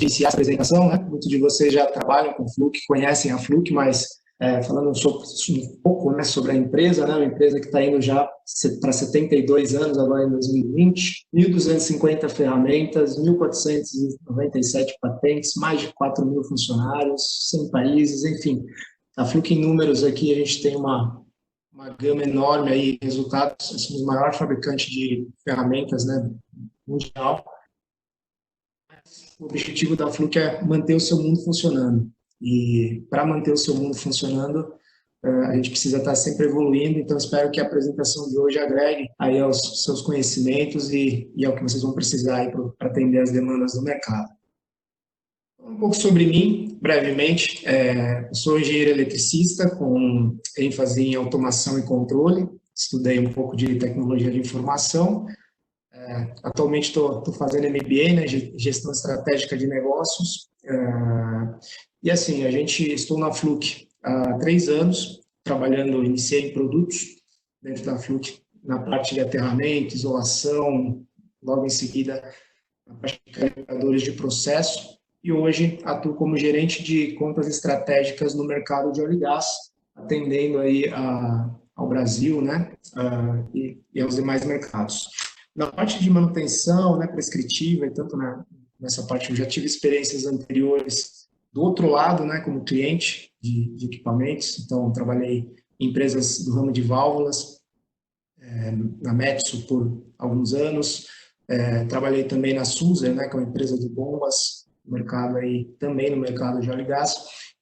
iniciar a apresentação, né? Muitos de vocês já trabalham com Fluke, conhecem a Fluke, mas falando um pouco, né, sobre a empresa, né? Uma empresa que está indo já para 72 anos, agora em 2020, 1.250 ferramentas, 1.497 patentes, mais de 4.000 funcionários, 100 países, enfim. A Fluke em números aqui, a gente tem uma gama enorme aí, resultados, somos o maior fabricante de ferramentas, né, mundial. O objetivo da Fluke é manter o seu mundo funcionando. E para manter o seu mundo funcionando, a gente precisa estar sempre evoluindo, então espero que a apresentação de hoje agregue aí aos seus conhecimentos e ao que vocês vão precisar aí para atender as demandas do mercado. Um pouco sobre mim, brevemente. Eu sou engenheiro eletricista com ênfase em automação e controle. Estudei um pouco de tecnologia de informação. Atualmente estou fazendo MBA, né, gestão estratégica de negócios. E assim, estou na Fluke há 3 anos, trabalhando, iniciei em produtos dentro da Fluke, na parte de aterramento, isolação, logo em seguida na parte de calibradores de processo. E hoje atuo como gerente de contas estratégicas no mercado de óleo e gás, atendendo aí ao Brasil, né, e aos demais mercados. Na parte de manutenção, né, prescritiva, e tanto nessa parte eu já tive experiências anteriores do outro lado, né, como cliente de equipamentos. Então, trabalhei em empresas do ramo de válvulas, na Metso por alguns anos. Trabalhei também na Sulzer, né, que é uma empresa de bombas, também no mercado de óleo e gás.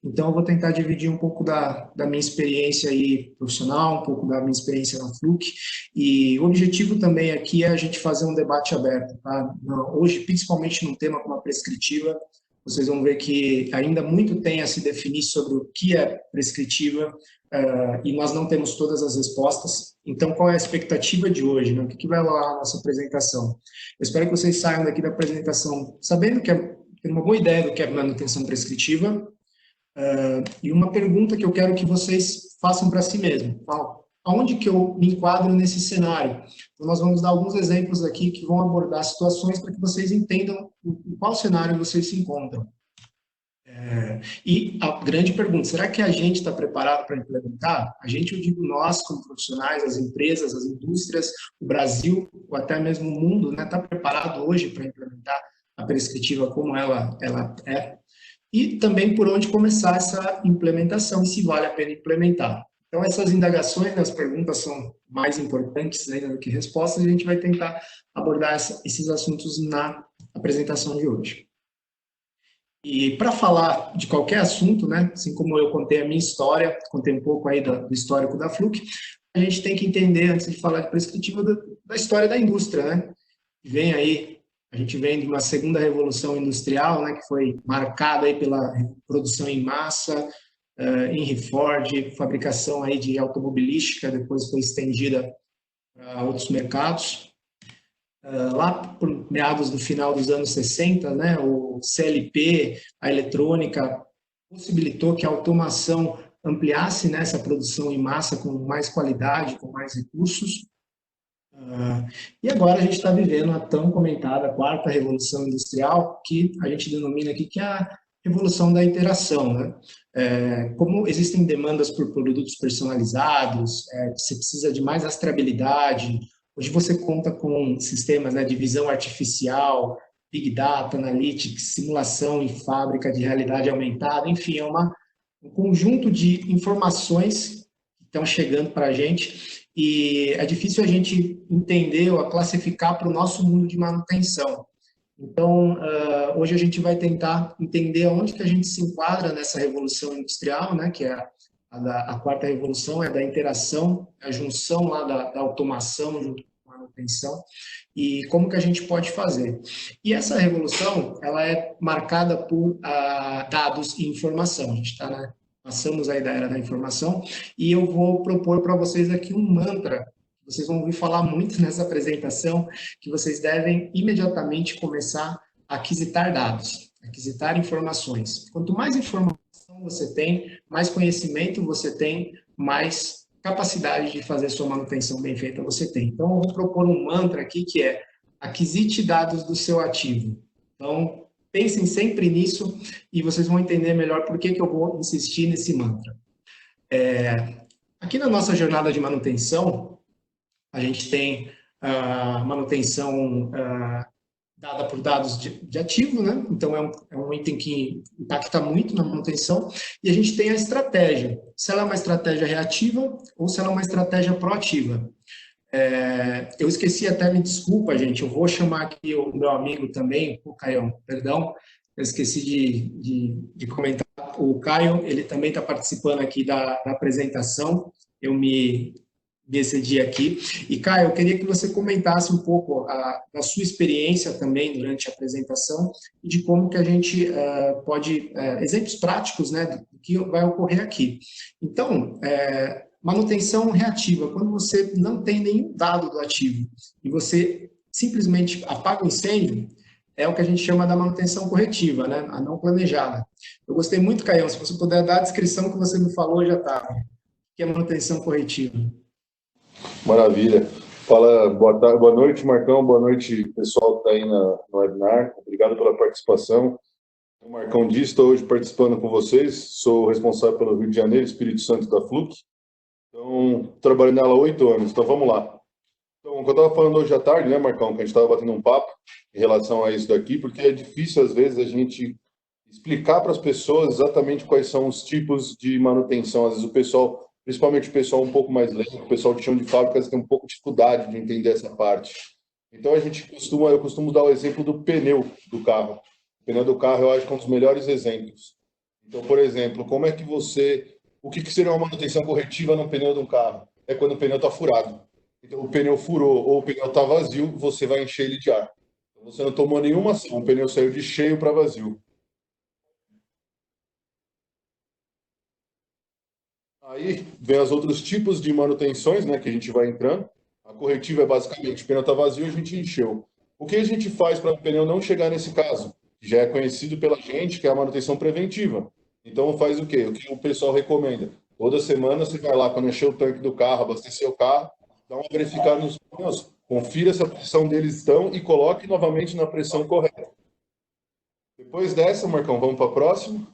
Então, eu vou tentar dividir um pouco da minha experiência aí profissional, um pouco da minha experiência na Fluke, e o objetivo também aqui é a gente fazer um debate aberto, tá? Hoje, principalmente num tema como a prescritiva, vocês vão ver que ainda muito tem a se definir sobre o que é prescritiva, e nós não temos todas as respostas. Então, qual é a expectativa de hoje, né? O que vai rolar na nossa apresentação? Eu espero que vocês saiam daqui da apresentação sabendo que tem uma boa ideia do que é manutenção prescritiva, e uma pergunta que eu quero que vocês façam para si mesmo. Aonde que eu me enquadro nesse cenário? Então, nós vamos dar alguns exemplos aqui que vão abordar situações para que vocês entendam em qual cenário vocês se encontram. E a grande pergunta, será que a gente está preparado para implementar? A gente, eu digo nós, como profissionais, as empresas, as indústrias, o Brasil, ou até mesmo o mundo, né, está preparado hoje para implementar a prescritiva como ela é? E também por onde começar essa implementação e se vale a pena implementar. Então, essas indagações, as perguntas são mais importantes ainda do que respostas, e a gente vai tentar abordar esses assuntos na apresentação de hoje. E para falar de qualquer assunto, né, assim como eu contei a minha história, contei um pouco aí do histórico da Fluke, a gente tem que entender, antes de falar de prescritiva, da história da indústria, né? A gente vem de uma segunda revolução industrial, né, que foi marcada aí pela produção em massa, Henry Ford, fabricação aí de automobilística, depois foi estendida a outros mercados. Lá por meados do final dos anos 60, né, o CLP, a eletrônica, possibilitou que a automação ampliasse, né, essa produção em massa com mais qualidade, com mais recursos. E agora a gente está vivendo a tão comentada quarta revolução industrial, que a gente denomina aqui que é a revolução da interação, né? Como existem demandas por produtos personalizados, você precisa de mais rastreabilidade. Hoje você conta com sistemas, né, de visão artificial, Big Data, Analytics, simulação em fábrica de realidade aumentada, enfim, é um conjunto de informações que estão chegando para a gente, e é difícil a gente entender ou classificar para o nosso mundo de manutenção. Então, hoje a gente vai tentar entender onde que a gente se enquadra nessa revolução industrial, né, que é a quarta revolução, é da interação, a junção lá da automação junto com a manutenção, e como que a gente pode fazer. E essa revolução, ela é marcada por dados e informação. A gente está, né, passamos aí da era da informação, e eu vou propor para vocês aqui um mantra, que vocês vão ouvir falar muito nessa apresentação, que vocês devem imediatamente começar a aquisitar dados, aquisitar informações. Quanto mais informação você tem, mais conhecimento você tem, mais capacidade de fazer sua manutenção bem feita você tem. Então, eu vou propor um mantra aqui que é: aquisite dados do seu ativo. Então, Pensem sempre nisso e vocês vão entender melhor por que eu vou insistir nesse mantra. Aqui na nossa jornada de manutenção, a gente tem a manutenção dada por dados de ativo, né? Então, é um item que impacta muito na manutenção. E a gente tem a estratégia, se ela é uma estratégia reativa ou se ela é uma estratégia proativa. Eu esqueci até, me desculpa, gente, eu vou chamar aqui o meu amigo também, o Caio, perdão, eu esqueci de comentar. O Caio, ele também está participando aqui da apresentação, eu me excedi aqui. E, Caio, eu queria que você comentasse um pouco da sua experiência também durante a apresentação e de como que a gente pode, exemplos práticos, né, do que vai ocorrer aqui. Então, manutenção reativa, quando você não tem nenhum dado do ativo e você simplesmente apaga o incêndio, é o que a gente chama da manutenção corretiva, né, a não planejada. Eu gostei muito, Caio, se você puder dar a descrição que você me falou, já está. O que é manutenção corretiva? Maravilha. Fala, boa tarde, boa noite, Marcão, boa noite, pessoal que está aí no webinar. Obrigado pela participação. O Marcão Dias, estou hoje participando com vocês, sou responsável pelo Rio de Janeiro, Espírito Santo da Fluke. Então, trabalho nela há 8 anos, então vamos lá. Então, o que eu estava falando hoje à tarde, né, Marcão, que a gente estava batendo um papo em relação a isso daqui, porque é difícil, às vezes, a gente explicar para as pessoas exatamente quais são os tipos de manutenção. Às vezes o pessoal, principalmente o pessoal um pouco mais leigo, o pessoal de chão de fábricas tem um pouco de dificuldade de entender essa parte. Então, eu costumo dar o exemplo do pneu do carro. O pneu do carro, eu acho que é um dos melhores exemplos. Então, por exemplo, o que seria uma manutenção corretiva no pneu de um carro? É quando o pneu está furado. Então, o pneu furou ou o pneu está vazio, você vai encher ele de ar. Então, você não tomou nenhuma ação, o pneu saiu de cheio para vazio. Aí vem os outros tipos de manutenções, né, que a gente vai entrando. A corretiva é basicamente, o pneu está vazio, a gente encheu. O que a gente faz para o pneu não chegar nesse caso? Já é conhecido pela gente, que é a manutenção preventiva. Então faz o quê? O que o pessoal recomenda? Toda semana você vai lá, quando encher o tanque do carro, abastecer o carro, dá uma verificada nos pneus, confira se a pressão deles estão e coloque novamente na pressão correta. Depois dessa, Marcão, vamos para a próxima.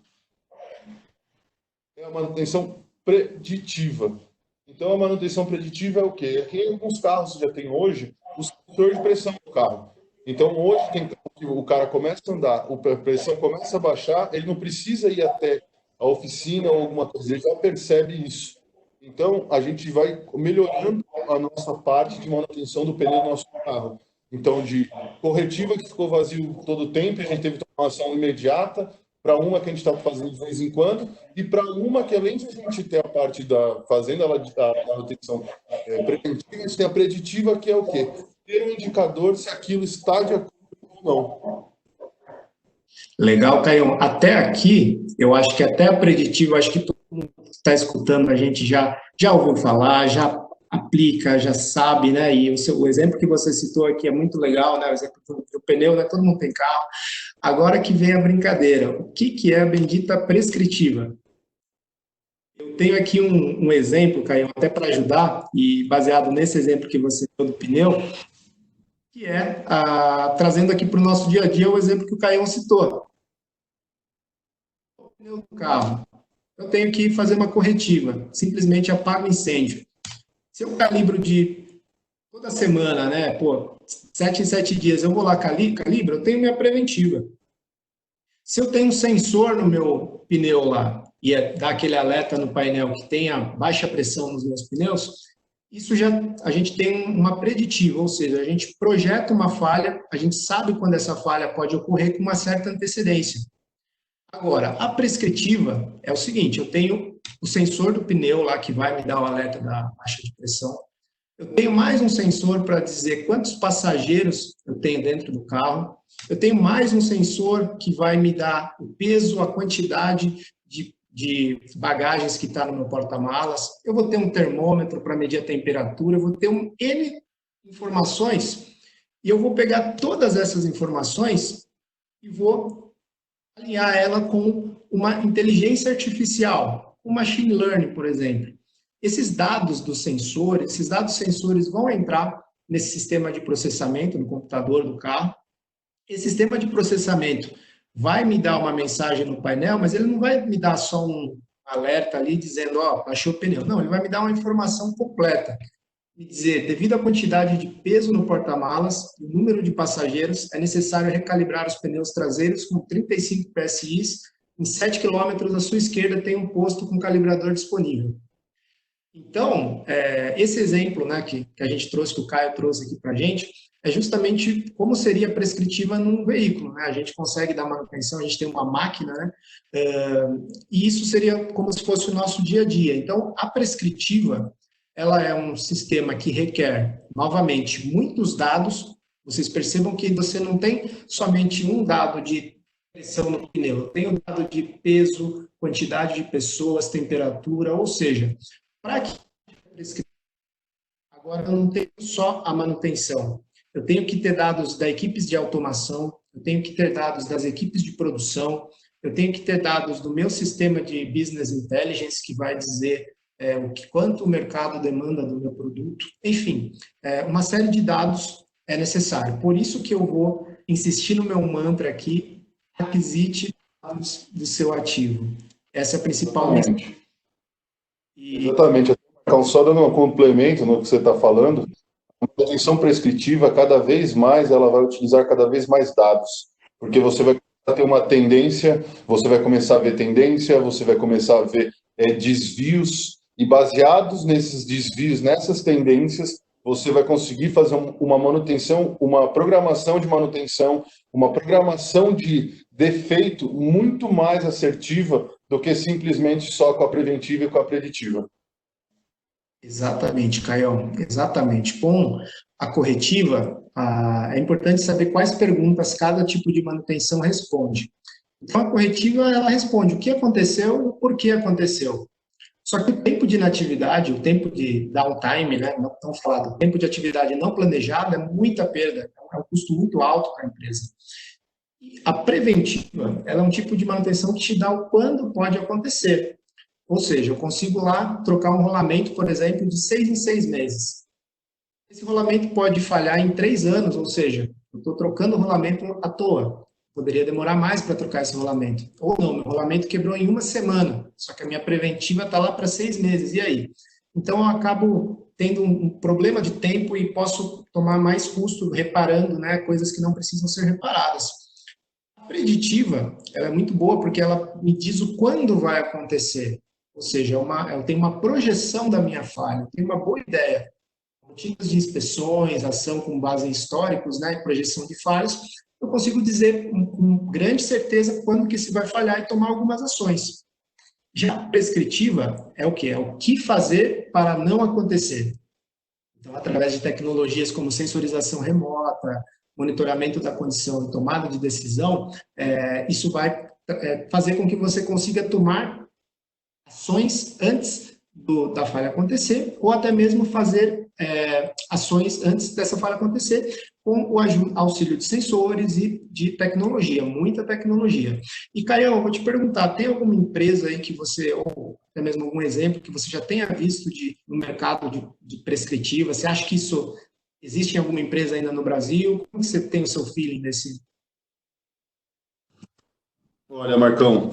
É a manutenção preditiva. Então, a manutenção preditiva é o quê? Aqui em alguns carros já tem hoje o sensor de pressão do carro. Então, hoje tem carro que o cara começa a andar, a pressão começa a baixar, ele não precisa ir até a oficina ou alguma coisa, ele já percebe isso. Então, a gente vai melhorando a nossa parte de manutenção do pneu do nosso carro. Então, de corretiva que ficou vazio todo o tempo, a gente teve que tomar uma ação imediata, para uma que a gente está fazendo de vez em quando, e para uma que, além de a gente ter a parte da fazenda, a manutenção preventiva, a gente tem a preditiva, que é o quê? Ter um indicador se aquilo está de acordo ou não. Legal, Caio. Até aqui, eu acho que até a preditiva, acho que todo mundo que está escutando a gente já ouviu falar, já aplica, já sabe, né? E o exemplo que você citou aqui é muito legal, né? O exemplo do pneu, né? Todo mundo tem carro. Agora que vem a brincadeira. O que é a bendita prescritiva? Eu tenho aqui um exemplo, Caio, até para ajudar, e baseado nesse exemplo que você deu do pneu, que é, trazendo aqui para o nosso dia a dia, o exemplo que o Caio citou. O pneu do carro. Eu tenho que fazer uma corretiva, simplesmente apago o incêndio. Se eu calibro toda semana, né, 7 em 7 dias, eu vou lá, calibro, eu tenho minha preventiva. Se eu tenho um sensor no meu pneu lá, e dá aquele alerta no painel que tenha baixa pressão nos meus pneus, isso a gente tem uma preditiva, ou seja, a gente projeta uma falha, a gente sabe quando essa falha pode ocorrer com uma certa antecedência. Agora, a prescritiva é o seguinte, eu tenho o sensor do pneu lá que vai me dar o alerta da baixa de pressão, eu tenho mais um sensor para dizer quantos passageiros eu tenho dentro do carro, eu tenho mais um sensor que vai me dar o peso, a quantidade de bagagens que está no meu porta-malas, eu vou ter um termômetro para medir a temperatura, eu vou ter N informações, e eu vou pegar todas essas informações e vou alinhar ela com uma inteligência artificial, o machine learning, por exemplo. Esses dados dos sensores, esses dados sensores vão entrar nesse sistema de processamento do computador do carro. Esse sistema de processamento vai me dar uma mensagem no painel, mas ele não vai me dar só um alerta ali dizendo, ó, baixou o pneu. Não, ele vai me dar uma informação completa. Me dizer, devido à quantidade de peso no porta-malas e o número de passageiros, é necessário recalibrar os pneus traseiros com 35 PSI. Em 7 quilômetros à sua esquerda tem um posto com calibrador disponível. Então, esse exemplo, né, que a gente trouxe, que o Caio trouxe aqui para a gente, é justamente como seria prescritiva num veículo. Né? A gente consegue dar manutenção, a gente tem uma máquina, né? E isso seria como se fosse o nosso dia a dia. Então, a prescritiva, ela é um sistema que requer, novamente, muitos dados. Vocês percebam que você não tem somente um dado de pressão no pneu, tem o dado de peso, quantidade de pessoas, temperatura, ou seja, para que agora eu não tenho só a manutenção, eu tenho que ter dados da equipes de automação, eu tenho que ter dados das equipes de produção, eu tenho que ter dados do meu sistema de business intelligence, que vai dizer quanto o mercado demanda do meu produto. Enfim, uma série de dados é necessário. Por isso que eu vou insistir no meu mantra aqui, aquisite dados do seu ativo. Essa é a principal mensagem. Exatamente. Então, só dando um complemento no que você está falando, a manutenção prescritiva, cada vez mais, ela vai utilizar cada vez mais dados, porque você vai ter uma tendência, você vai começar a ver tendência, você vai começar a ver desvios, e baseados nesses desvios, nessas tendências, você vai conseguir fazer uma manutenção, uma programação de manutenção, uma programação de defeito muito mais assertiva do que simplesmente só com a preventiva e com a preditiva. Exatamente, Caio, exatamente. Com a corretiva, é importante saber quais perguntas cada tipo de manutenção responde. Então, a corretiva, ela responde o que aconteceu e o porquê aconteceu. Só que o tempo de inatividade, o tempo de downtime, né, não tão falado, o tempo de atividade não planejada é muita perda, é um custo muito alto para a empresa. E a preventiva, ela é um tipo de manutenção que te dá o quando pode acontecer. Ou seja, eu consigo lá trocar um rolamento, por exemplo, de 6 em 6 meses. Esse rolamento pode falhar em 3 anos, ou seja, eu estou trocando o rolamento à toa. Poderia demorar mais para trocar esse rolamento. Ou não, meu rolamento quebrou em 1 semana, só que a minha preventiva está lá para 6 meses. E aí? Então, eu acabo tendo um problema de tempo e posso tomar mais custo reparando, né, coisas que não precisam ser reparadas. A preditiva, ela é muito boa porque ela me diz o quando vai acontecer. Ou seja, eu tenho uma projeção da minha falha, eu tenho uma boa ideia. Rotinas de inspeções, ação com base em históricos, né, projeção de falhas, eu consigo dizer com grande certeza quando que se vai falhar e tomar algumas ações. Já a prescritiva é o quê? É o que fazer para não acontecer. Então, através de tecnologias como sensorização remota, monitoramento da condição e tomada de decisão, isso vai fazer com que você consiga tomar ações antes da falha acontecer, ou até mesmo fazer ações antes dessa falha acontecer, com o auxílio de sensores e de tecnologia, muita tecnologia. E, Caio, eu vou te perguntar, tem alguma empresa aí que você, ou até mesmo algum exemplo que você já tenha visto no mercado de prescritiva? Você acha que isso existe em alguma empresa ainda no Brasil? Como você tem o seu feeling nesse? Olha, Marcão,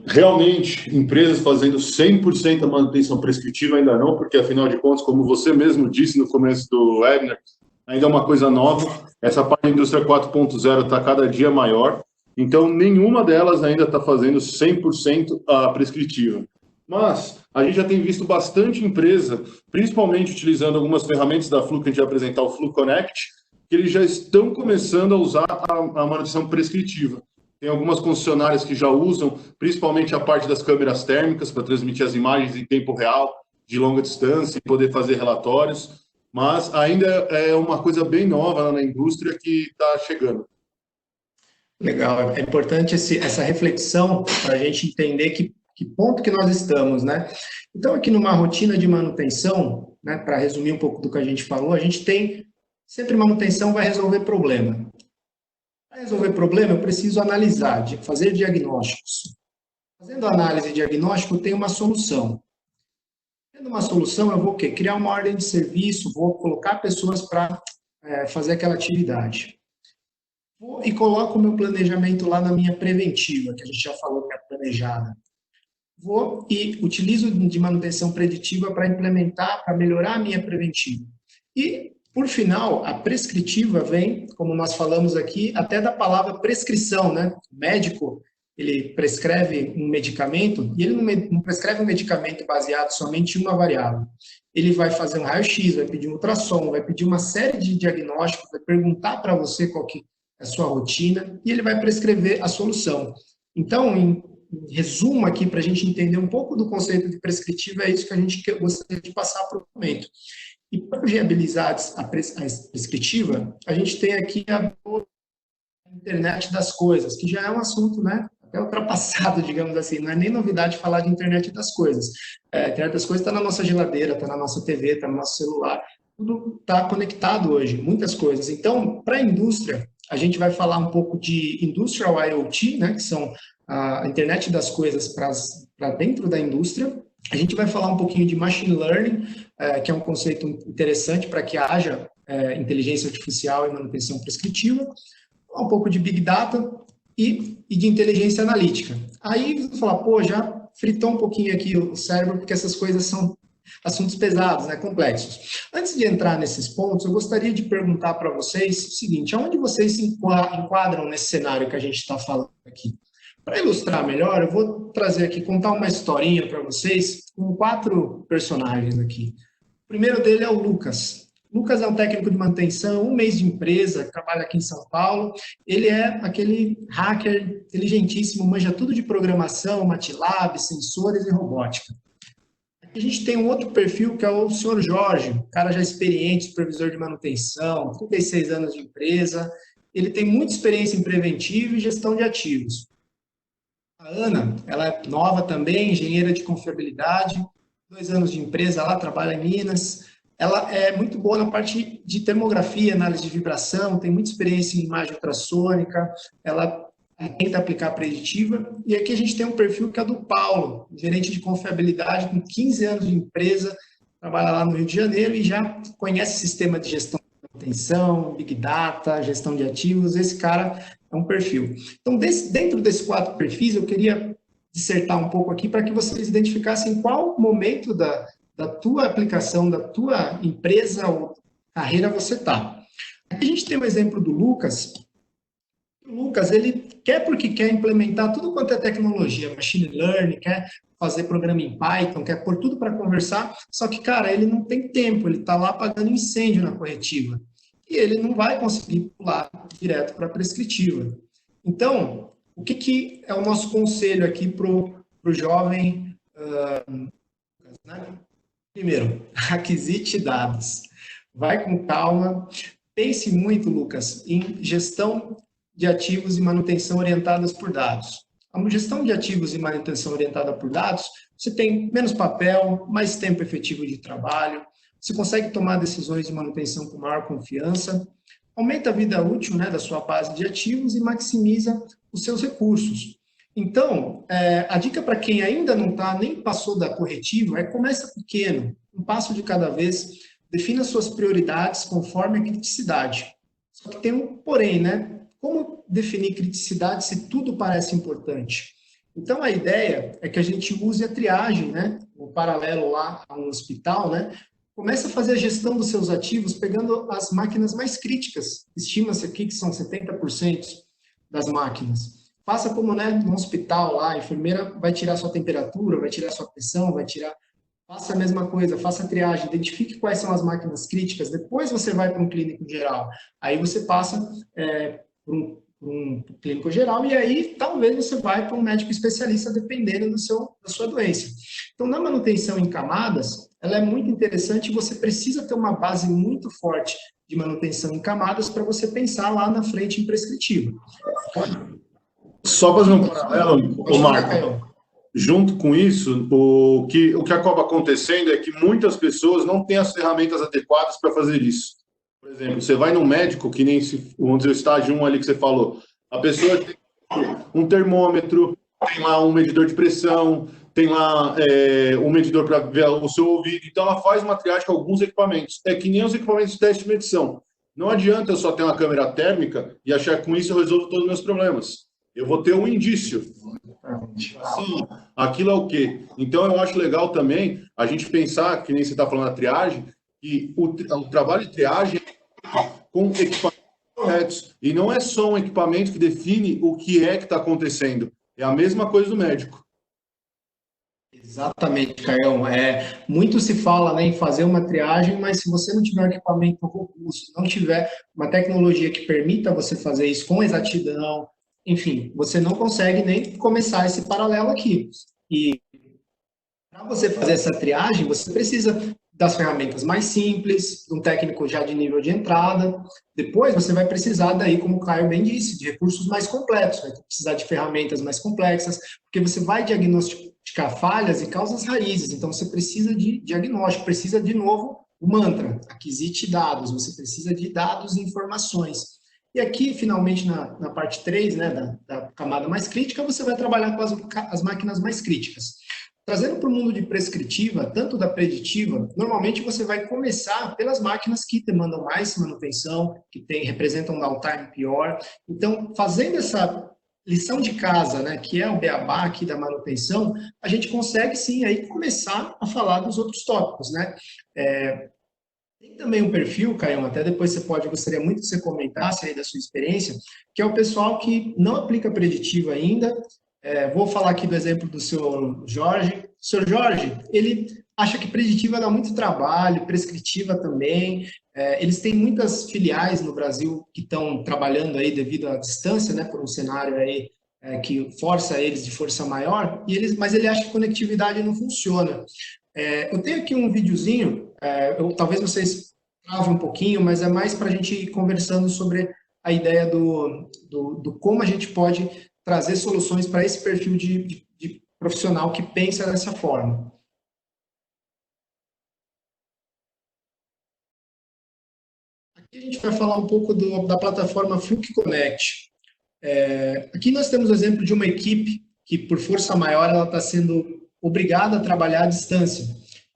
realmente, empresas fazendo 100% a manutenção prescritiva ainda não, porque, afinal de contas, como você mesmo disse no começo do webinar, ainda é uma coisa nova. Essa parte da indústria 4.0 está cada dia maior, então nenhuma delas ainda está fazendo 100% a prescritiva. Mas a gente já tem visto bastante empresa, principalmente utilizando algumas ferramentas da Flu, que a gente vai apresentar, o Flu Connect, que eles já estão começando a usar a manutenção prescritiva. Tem algumas concessionárias que já usam, principalmente a parte das câmeras térmicas, para transmitir as imagens em tempo real, de longa distância, e poder fazer relatórios, mas ainda é uma coisa bem nova na indústria que está chegando. Legal, é importante essa reflexão para a gente entender que ponto que nós estamos, né? Então, aqui numa rotina de manutenção, né, para resumir um pouco do que a gente falou, a gente tem sempre manutenção vai resolver problema. Para resolver problema, eu preciso analisar, fazer diagnósticos. Fazendo análise e diagnóstico, eu tenho uma solução. Tendo uma solução, eu vou o quê? Criar uma ordem de serviço, vou colocar pessoas para fazer aquela atividade. Vou e coloco o meu planejamento lá na minha preventiva, que a gente já falou que é planejada. Vou e utilizo de manutenção preditiva para implementar, para melhorar a minha preventiva. E, por final, a prescritiva vem, como nós falamos aqui, até da palavra prescrição, né? O médico, ele prescreve um medicamento e ele não prescreve um medicamento baseado somente em uma variável. Ele vai fazer um raio-x, vai pedir um ultrassom, vai pedir uma série de diagnósticos, vai perguntar para você qual que é a sua rotina e ele vai prescrever a solução. Então, em resumo aqui, para a gente entender um pouco do conceito de prescritivo, é isso que a gente gostaria de passar para o momento. E para viabilizar a prescritiva, a gente tem aqui a internet das coisas, que já é um assunto, né, até ultrapassado, digamos assim, não é nem novidade falar de internet das coisas. A internet das coisas está na nossa geladeira, está na nossa TV, está no nosso celular, tudo está conectado hoje, muitas coisas. Então, para a indústria, a gente vai falar um pouco de Industrial IoT, né, que são a internet das coisas para dentro da indústria. A gente vai falar um pouquinho de Machine Learning, que é um conceito interessante para que haja inteligência artificial e manutenção prescritiva, um pouco de Big Data e de inteligência analítica. Aí você fala, pô, já fritou um pouquinho aqui o cérebro, porque essas coisas são assuntos pesados, né, complexos. Antes de entrar nesses pontos, eu gostaria de perguntar para vocês o seguinte, aonde vocês se enquadram nesse cenário que a gente está falando aqui? Para ilustrar melhor, eu vou trazer aqui, contar uma historinha para vocês com 4 personagens aqui. O primeiro dele é o Lucas. Lucas é um técnico de manutenção, 1 mês de empresa, trabalha aqui em São Paulo. Ele é aquele hacker inteligentíssimo, manja tudo de programação, MATLAB, sensores e robótica. Aqui a gente tem um outro perfil, que é o senhor Jorge, cara já experiente, supervisor de manutenção, 36 anos de empresa. Ele tem muita experiência em preventivo e gestão de ativos. A Ana, ela é nova também, engenheira de confiabilidade, 2 anos de empresa lá, trabalha em Minas. Ela é muito boa na parte de termografia, análise de vibração, tem muita experiência em imagem ultrassônica, ela tenta aplicar preditiva. E aqui a gente tem um perfil que é do Paulo, gerente de confiabilidade, com 15 anos de empresa, trabalha lá no Rio de Janeiro e já conhece sistema de gestão de manutenção, Big Data, gestão de ativos. Esse cara é um perfil. Então, dentro desses 4 perfis, eu queria dissertar um pouco aqui para que vocês identificassem qual momento da tua aplicação, da tua empresa ou carreira você está. Aqui a gente tem um exemplo do Lucas. O Lucas, ele quer porque quer implementar tudo quanto é tecnologia, machine learning, quer fazer programa em Python, quer pôr tudo para conversar, só que, cara, ele não tem tempo, ele está lá apagando incêndio na corretiva. E ele não vai conseguir pular direto para a prescritiva. Então, o que é o nosso conselho aqui para o jovem né? Primeiro, aquisite dados. Vai com calma. Pense muito, Lucas, em gestão de ativos e manutenção orientadas por dados. A gestão de ativos e manutenção orientada por dados, você tem menos papel, mais tempo efetivo de trabalho, você consegue tomar decisões de manutenção com maior confiança, aumenta a vida útil, né, da sua base de ativos e maximiza os seus recursos. Então, a dica para quem ainda não está, nem passou da corretiva, é começa pequeno, um passo de cada vez, defina suas prioridades conforme a criticidade. Só que tem um porém, né? Como definir criticidade se tudo parece importante? Então, a ideia é que a gente use a triagem, né? O paralelo lá a um hospital, né? Começa a fazer a gestão dos seus ativos pegando as máquinas mais críticas. Estima-se aqui que são 70% das máquinas. Faça como, né, no hospital lá, a enfermeira vai tirar sua temperatura, vai tirar sua pressão, faça a mesma coisa, faça a triagem, identifique quais são as máquinas críticas, depois você vai para um clínico geral. Aí você passa para um clínico geral e aí talvez você vai para um médico especialista, dependendo da sua doença. Então, na manutenção em camadas, ela é muito interessante e você precisa ter uma base muito forte de manutenção em camadas para você pensar lá na frente em prescritiva. Só fazer um paralelo, Marco. Junto com isso, o que acaba acontecendo é que muitas pessoas não têm as ferramentas adequadas para fazer isso. Por exemplo, você vai no médico, que nem vamos dizer, o estágio 1 ali que você falou, a pessoa tem um termômetro, tem lá um medidor de pressão, tem lá um medidor para ver o seu ouvido, então ela faz uma triagem com alguns equipamentos. É que nem os equipamentos de teste de medição. Não adianta eu só ter uma câmera térmica e achar que com isso eu resolvo todos os meus problemas. Eu vou ter um indício. Sim, aquilo é o quê? Então, eu acho legal também a gente pensar, que nem você está falando da triagem, que o trabalho de triagem é com equipamentos corretos. E não é só um equipamento que define o que é que está acontecendo. É a mesma coisa do médico. Exatamente, Caião. Muito se fala, né, em fazer uma triagem, mas se você não tiver um equipamento robusto, não tiver uma tecnologia que permita você fazer isso com exatidão, enfim, você não consegue nem começar esse paralelo aqui. E para você fazer essa triagem, você precisa das ferramentas mais simples, de um técnico já de nível de entrada. Depois você vai precisar daí, como o Caio bem disse, de recursos mais completos, vai precisar de ferramentas mais complexas, porque você vai diagnosticar falhas e causas raízes. Então você precisa de diagnóstico, precisa de novo o mantra, aquisite dados, você precisa de dados e informações. E aqui, finalmente, na parte 3, né, da camada mais crítica, você vai trabalhar com as máquinas mais críticas. Trazendo para o mundo de prescritiva, tanto da preditiva, normalmente você vai começar pelas máquinas que demandam mais manutenção, que representam um downtime pior. Então, fazendo essa lição de casa, né, que é o beabá aqui da manutenção, a gente consegue sim aí começar a falar dos outros tópicos, né? Tem também um perfil, Caio, até depois gostaria muito que você comentasse aí da sua experiência, que é o pessoal que não aplica preditiva ainda. Vou falar aqui do exemplo do senhor Jorge. O senhor Jorge, ele acha que preditiva dá muito trabalho, prescritiva também. Eles têm muitas filiais no Brasil que estão trabalhando aí devido à distância, né, por um cenário aí que força eles de força maior, mas ele acha que conectividade não funciona. Eu tenho aqui um videozinho, talvez vocês travem um pouquinho, mas é mais para a gente ir conversando sobre a ideia do como a gente pode trazer soluções para esse perfil de profissional que pensa dessa forma. Aqui a gente vai falar um pouco da plataforma Fluke Connect. Aqui nós temos o exemplo de uma equipe que, por força maior, ela está sendo obrigada a trabalhar à distância.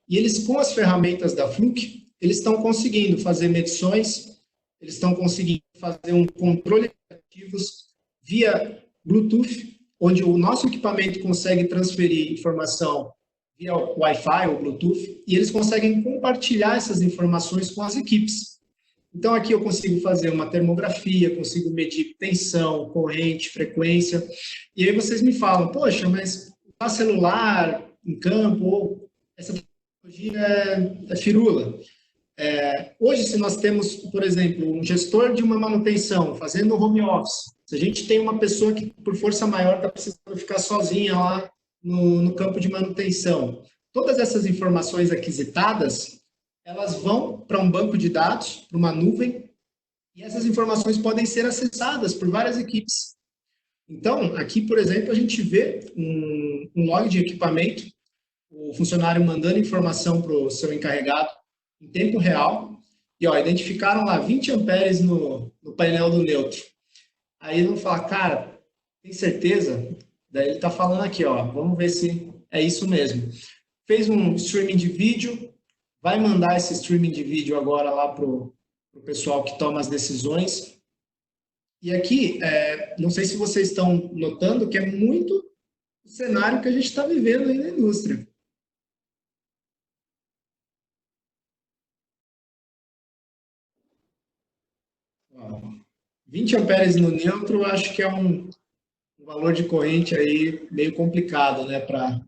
E eles, com as ferramentas da Fluke, eles estão conseguindo fazer medições, eles estão conseguindo fazer um controle de ativos via Bluetooth, onde o nosso equipamento consegue transferir informação via Wi-Fi ou Bluetooth, e eles conseguem compartilhar essas informações com as equipes. Então, aqui eu consigo fazer uma termografia, consigo medir tensão, corrente, frequência, e aí vocês me falam, poxa, mas o celular em campo, ou essa tecnologia é firula. Hoje, se nós temos, por exemplo, um gestor de uma manutenção fazendo home office, se a gente tem uma pessoa que, por força maior, está precisando ficar sozinha lá no campo de manutenção, todas essas informações aquisitadas, elas vão para um banco de dados, para uma nuvem, e essas informações podem ser acessadas por várias equipes. Então, aqui, por exemplo, a gente vê um log de equipamento, o funcionário mandando informação para o seu encarregado em tempo real, e identificaram lá 20 amperes no painel do neutro. Aí vão falar, cara, tem certeza? Daí ele está falando aqui, vamos ver se é isso mesmo. Fez um streaming de vídeo, vai mandar esse streaming de vídeo agora lá para o pessoal que toma as decisões. E aqui, não sei se vocês estão notando que é muito o cenário que a gente está vivendo aí na indústria. 20 amperes no neutro, acho que é um valor de corrente aí meio complicado, né, para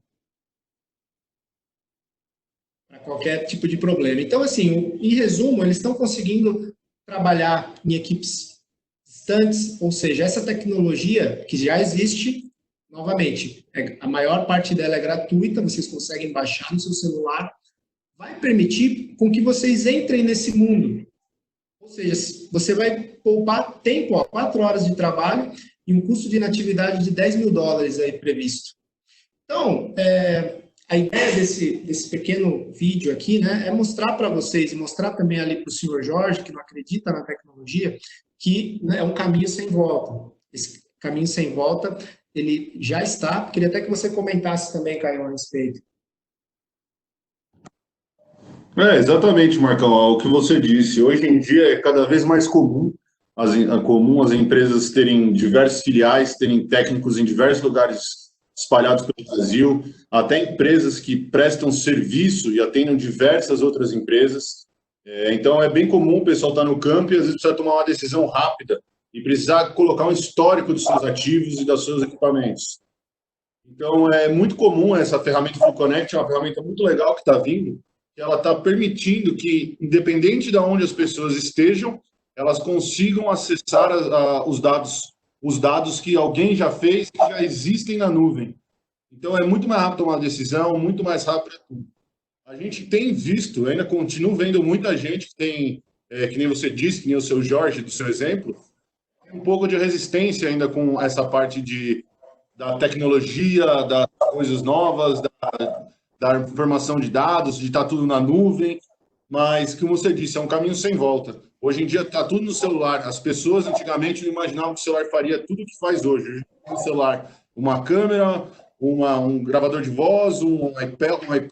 qualquer tipo de problema. Então, assim, em resumo, eles estão conseguindo trabalhar em equipes distantes, ou seja, essa tecnologia que já existe, novamente, a maior parte dela é gratuita, vocês conseguem baixar no seu celular, vai permitir com que vocês entrem nesse mundo. Ou seja, você vai poupar tempo, 4 horas de trabalho e um custo de inatividade de $10.000 aí previsto. Então, a ideia desse pequeno vídeo aqui, né, é mostrar para vocês e mostrar também ali para o senhor Jorge, que não acredita na tecnologia, que, né, é um caminho sem volta. Esse caminho sem volta, ele já está. Queria até que você comentasse também, Caio, a respeito. Exatamente, Marcão, o que você disse. Hoje em dia é cada vez mais comum as empresas terem diversas filiais, terem técnicos em diversos lugares espalhados pelo Brasil, até empresas que prestam serviço e atendem diversas outras empresas. Então é bem comum o pessoal estar no campo e às vezes precisa tomar uma decisão rápida e precisar colocar um histórico dos seus ativos e dos seus equipamentos. Então, é muito comum essa ferramenta Full Connect, é uma ferramenta muito legal que está vindo, que ela está permitindo que, independente de onde as pessoas estejam, elas consigam acessar os dados que alguém já fez, que já existem na nuvem. Então, é muito mais rápido tomar uma decisão, muito mais rápido tudo. A gente tem visto, ainda continuo vendo muita gente que tem, que nem você disse, que nem o seu Jorge, do seu exemplo, tem um pouco de resistência ainda com essa parte da tecnologia, das coisas novas, da informação de dados, de estar tudo na nuvem, mas, como você disse, é um caminho sem volta. Hoje em dia está tudo no celular. As pessoas antigamente não imaginavam que o celular faria tudo o que faz hoje. Hoje tem no celular uma câmera, um gravador de voz, um iPad,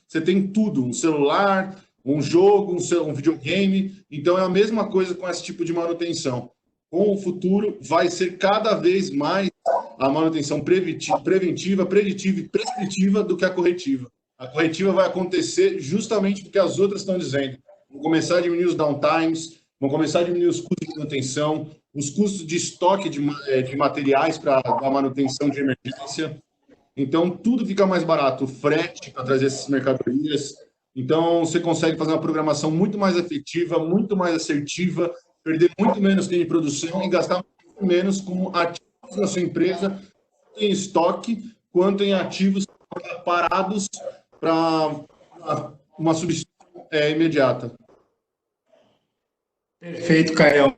você tem tudo, um celular, um jogo, um videogame. Então é a mesma coisa com esse tipo de manutenção. Com o futuro, vai ser cada vez mais a manutenção preventiva, preditiva e prescritiva do que a corretiva. A corretiva vai acontecer justamente porque as outras estão dizendo. Vão começar a diminuir os downtimes, vão começar a diminuir os custos de manutenção, os custos de estoque de materiais para a manutenção de emergência. Então, tudo fica mais barato. O frete para trazer essas mercadorias. Então, você consegue fazer uma programação muito mais efetiva, muito mais assertiva, perder muito menos tempo de produção e gastar muito menos com ativos na sua empresa, tanto em estoque quanto em ativos parados para uma substituição imediata. Perfeito, Caio.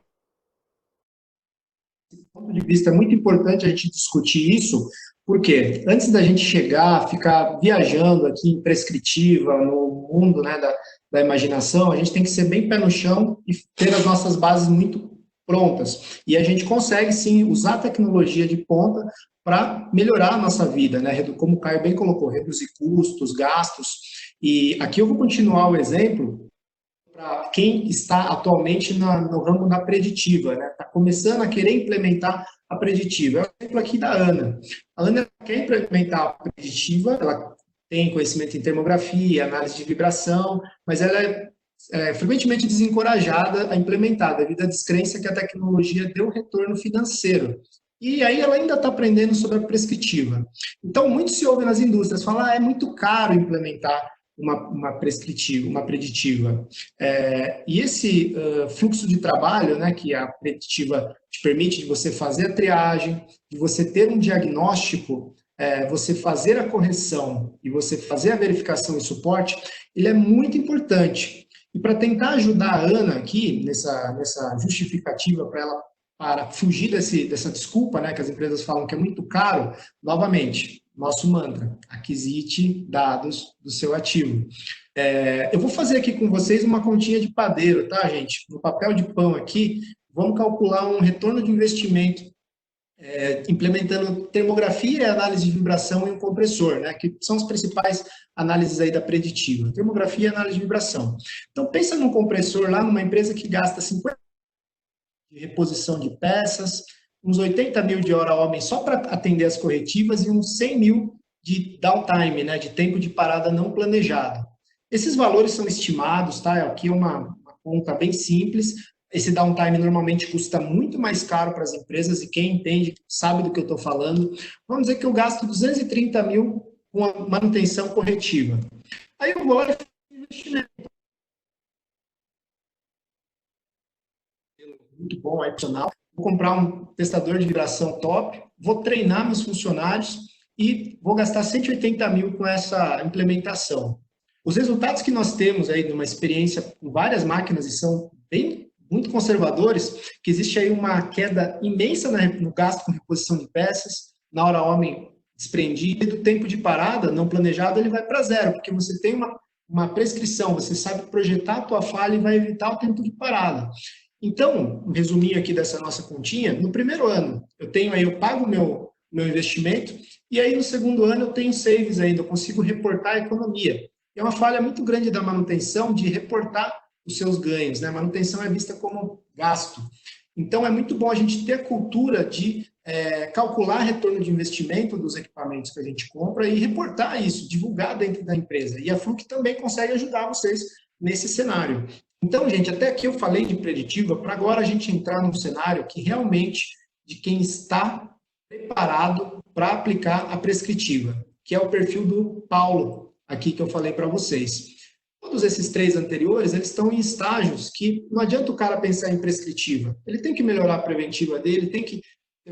Do ponto de vista é muito importante a gente discutir isso, porque antes da gente chegar, ficar viajando aqui em prescritiva, no mundo, né, da imaginação, a gente tem que ser bem pé no chão e ter as nossas bases muito prontas. E a gente consegue, sim, usar a tecnologia de ponta para melhorar a nossa vida, né? Como o Caio bem colocou, reduzir custos, gastos. E aqui eu vou continuar o exemplo para quem está atualmente no ramo da preditiva, né? Está começando a querer implementar a preditiva. É o exemplo aqui da Ana. A Ana quer implementar a preditiva, ela tem conhecimento em termografia, análise de vibração, mas ela é frequentemente desencorajada a implementar, devido à descrença que a tecnologia deu retorno financeiro. E aí ela ainda está aprendendo sobre a prescritiva. Então, muito se ouve nas indústrias, falar, é muito caro implementar uma prescritiva, uma preditiva. E esse fluxo de trabalho, né, que a preditiva te permite de você fazer a triagem, de você ter um diagnóstico, você fazer a correção e você fazer a verificação e suporte, ele é muito importante. E para tentar ajudar a Ana aqui, nessa justificativa para fugir dessa desculpa, né, que as empresas falam que é muito caro, novamente, nosso mantra, aquisite dados do seu ativo. Eu vou fazer aqui com vocês uma continha de padeiro, tá, gente? No papel de pão aqui, vamos calcular um retorno de investimento implementando termografia e análise de vibração em um compressor, né, que são as principais análises aí da preditiva. Termografia e análise de vibração. Então, pensa num compressor lá, numa empresa que gasta 50 de reposição de peças, uns 80 mil de hora-homem só para atender as corretivas e uns 100 mil de downtime, né, de tempo de parada não planejado. Esses valores são estimados, tá? Aqui é uma conta bem simples. Esse downtime normalmente custa muito mais caro para as empresas e quem entende sabe do que eu estou falando. Vamos dizer que eu gasto 230 mil com a manutenção corretiva. Aí eu vou lá e faço investimento. Muito bom, é profissional. Vou comprar um testador de vibração top, vou treinar meus funcionários e vou gastar 180 mil com essa implementação. Os resultados que nós temos aí de uma experiência com várias máquinas e são muito conservadores, que existe aí uma queda imensa no gasto com reposição de peças, na hora homem desprendido, e do tempo de parada não planejado ele vai para zero, porque você tem uma prescrição, você sabe projetar a tua falha e vai evitar o tempo de parada. Então, um resuminho aqui dessa nossa continha, no primeiro ano eu pago o meu investimento, e aí no segundo ano eu tenho saves ainda, eu consigo reportar a economia. E é uma falha muito grande da manutenção de reportar os seus ganhos, né? A manutenção é vista como gasto. Então, é muito bom a gente ter a cultura de calcular retorno de investimento dos equipamentos que a gente compra e reportar isso, divulgar dentro da empresa. E a Fluke também consegue ajudar vocês nesse cenário. Então, gente, até aqui eu falei de preditiva, para agora a gente entrar num cenário que realmente de quem está preparado para aplicar a prescritiva, que é o perfil do Paulo, aqui que eu falei para vocês. Todos esses três anteriores, eles estão em estágios que não adianta o cara pensar em prescritiva. Ele tem que melhorar a preventiva dele, tem que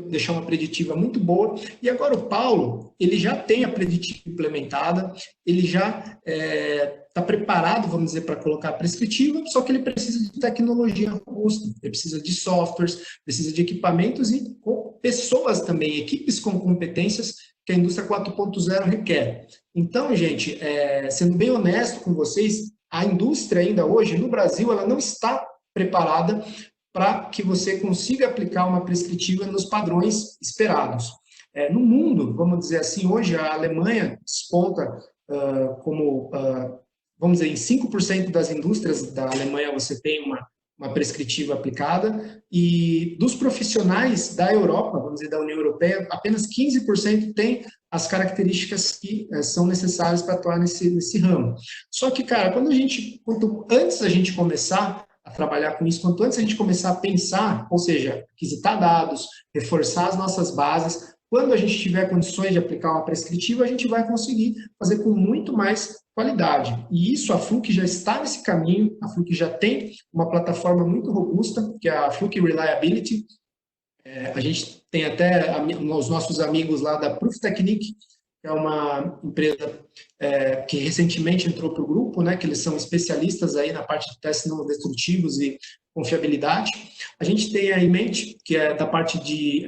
deixar uma preditiva muito boa. E agora o Paulo, ele já tem a preditiva implementada, ele já está preparado, vamos dizer, para colocar a prescritiva, só que ele precisa de tecnologia robusta, ele precisa de softwares, precisa de equipamentos e pessoas também, equipes com competências que a indústria 4.0 requer. Então, gente, sendo bem honesto com vocês, a indústria ainda hoje, no Brasil, ela não está preparada para que você consiga aplicar uma prescritiva nos padrões esperados. No mundo, vamos dizer assim, hoje a Alemanha desponta como, vamos dizer, em 5% das indústrias da Alemanha você tem uma prescritiva aplicada, e dos profissionais da Europa, vamos dizer, da União Europeia, apenas 15% tem as características que são necessárias para atuar nesse ramo. Só que, cara, quanto antes a gente começar a trabalhar com isso, quanto antes a gente começar a pensar, ou seja, aquisitar dados, reforçar as nossas bases, quando a gente tiver condições de aplicar uma prescritiva, a gente vai conseguir fazer com muito mais qualidade. E isso, a Fluke já está nesse caminho, a Fluke já tem uma plataforma muito robusta, que é a Fluke Reliability. A gente tem até os nossos amigos lá da Proof Technique, que é uma empresa que recentemente entrou para o grupo, né, que eles são especialistas aí na parte de testes não destrutivos e confiabilidade. A gente tem a Emente, que é da parte de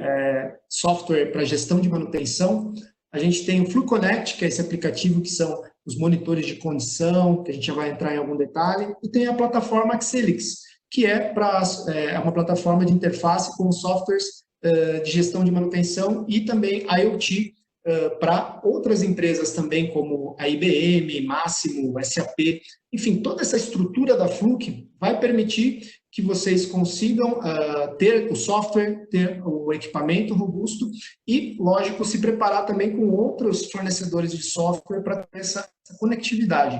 software para gestão de manutenção. A gente tem o FluConnect, que é esse aplicativo que são os monitores de condição, que a gente já vai entrar em algum detalhe. E tem a plataforma Axelix, que é uma plataforma de interface com softwares de gestão de manutenção e também IoT para outras empresas também, como a IBM, Máximo, SAP. Enfim, toda essa estrutura da Fluke vai permitir que vocês consigam ter o software, ter o equipamento robusto e, lógico, se preparar também com outros fornecedores de software para ter essa conectividade.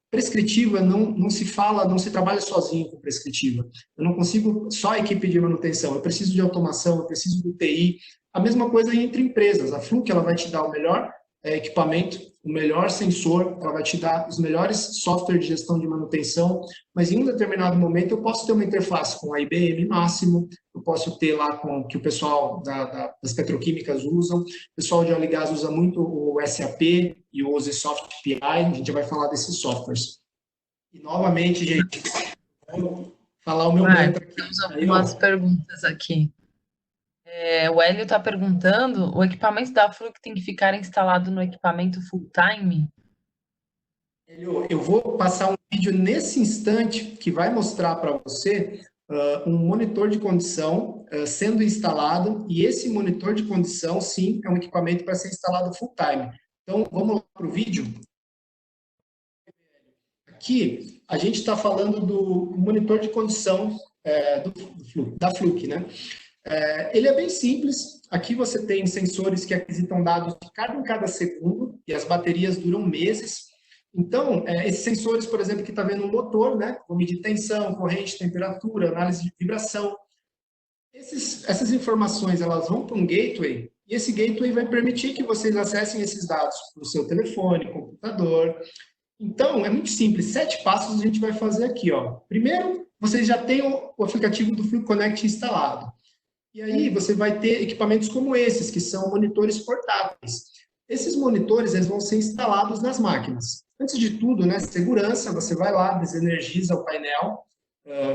Prescritiva não se fala, não se trabalha sozinho com prescritiva. Eu não consigo só a equipe de manutenção, eu preciso de automação, eu preciso do TI. A mesma coisa entre empresas. A Fluke ela vai te dar o melhor equipamento, o melhor sensor, ela vai te dar os melhores softwares de gestão de manutenção, mas em um determinado momento eu posso ter uma interface com a IBM Máximo, eu posso ter lá com que o pessoal das petroquímicas usam, o pessoal de óleo e gás usa muito o SAP e o OSIsoft API, a gente vai falar desses softwares. E novamente, gente, vou falar o meu mantra aqui. Temos algumas perguntas aqui. O Hélio está perguntando, o equipamento da Fluke tem que ficar instalado no equipamento full time? Eu vou passar um vídeo nesse instante que vai mostrar para você um monitor de condição sendo instalado, e esse monitor de condição, sim, é um equipamento para ser instalado full time. Então, vamos lá para o vídeo. Aqui, a gente está falando do monitor de condição da Fluke, né? Ele é bem simples. Aqui você tem sensores que aquisitam dados de cada segundo, e as baterias duram meses. Então, esses sensores, por exemplo, que está vendo um motor, né? Vou medir tensão, corrente, temperatura, análise de vibração. Essas informações elas vão para um gateway, e esse gateway vai permitir que vocês acessem esses dados para o seu telefone, computador. Então, é muito simples. 7 passos a gente vai fazer aqui, ó. Primeiro, vocês já têm o aplicativo do FluConnect instalado. E aí você vai ter equipamentos como esses, que são monitores portáteis. Esses monitores eles vão ser instalados nas máquinas. Antes de tudo, né, segurança, você vai lá, desenergiza o painel,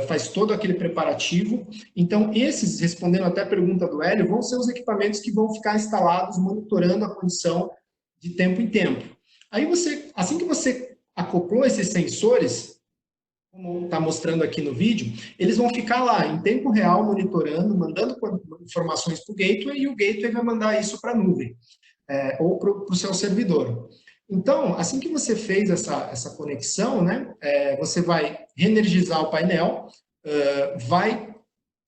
faz todo aquele preparativo. Então, esses, respondendo até a pergunta do Hélio, vão ser os equipamentos que vão ficar instalados, monitorando a condição de tempo em tempo. Aí assim que você acoplou esses sensores, como está mostrando aqui no vídeo, eles vão ficar lá em tempo real, monitorando, mandando informações para o gateway, e o gateway vai mandar isso para a nuvem, ou para o seu servidor. Então, assim que você fez essa conexão, né, você vai reenergizar o painel, vai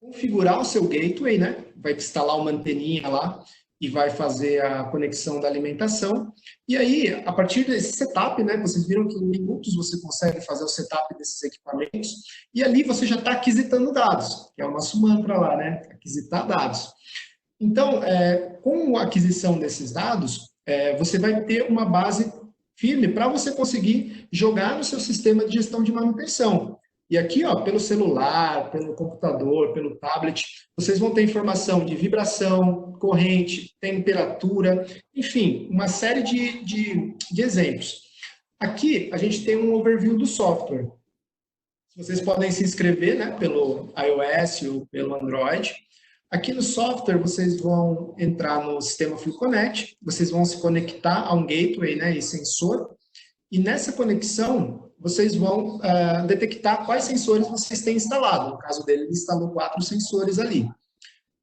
configurar o seu gateway, né, vai instalar uma anteninha lá e vai fazer a conexão da alimentação. E aí, a partir desse setup, né, vocês viram que em minutos você consegue fazer o setup desses equipamentos, e ali você já está aquisitando dados, que é o nosso mantra lá, né, aquisitar dados. Então, com a aquisição desses dados, você vai ter uma base firme para você conseguir jogar no seu sistema de gestão de manutenção. E aqui, ó, pelo celular, pelo computador, pelo tablet, vocês vão ter informação de vibração, corrente, temperatura, enfim, uma série de exemplos. Aqui, a gente tem um overview do software. Vocês podem se inscrever, né, pelo iOS ou pelo Android. Aqui no software, vocês vão entrar no sistema FluConnect, vocês vão se conectar a um gateway, né, e sensor, e nessa conexão, vocês vão detectar quais sensores vocês têm instalado. No caso dele, ele instalou 4 sensores ali.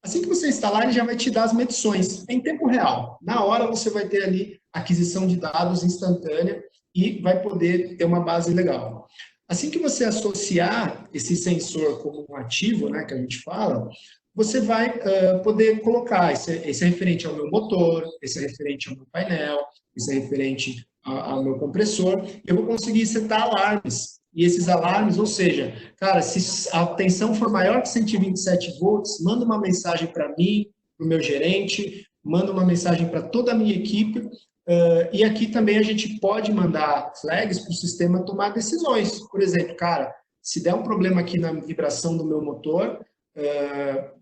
Assim que você instalar, ele já vai te dar as medições em tempo real. Na hora, você vai ter ali aquisição de dados instantânea e vai poder ter uma base legal. Assim que você associar esse sensor como um ativo, né, que a gente fala, você vai poder colocar, esse é referente ao meu motor, esse é referente ao meu painel, esse é referente ao meu compressor, eu vou conseguir setar alarmes. E esses alarmes, ou seja, cara, se a tensão for maior que 127 volts, manda uma mensagem para mim, para o meu gerente, manda uma mensagem para toda a minha equipe, e aqui também a gente pode mandar flags para o sistema tomar decisões. Por exemplo, cara, se der um problema aqui na vibração do meu motor,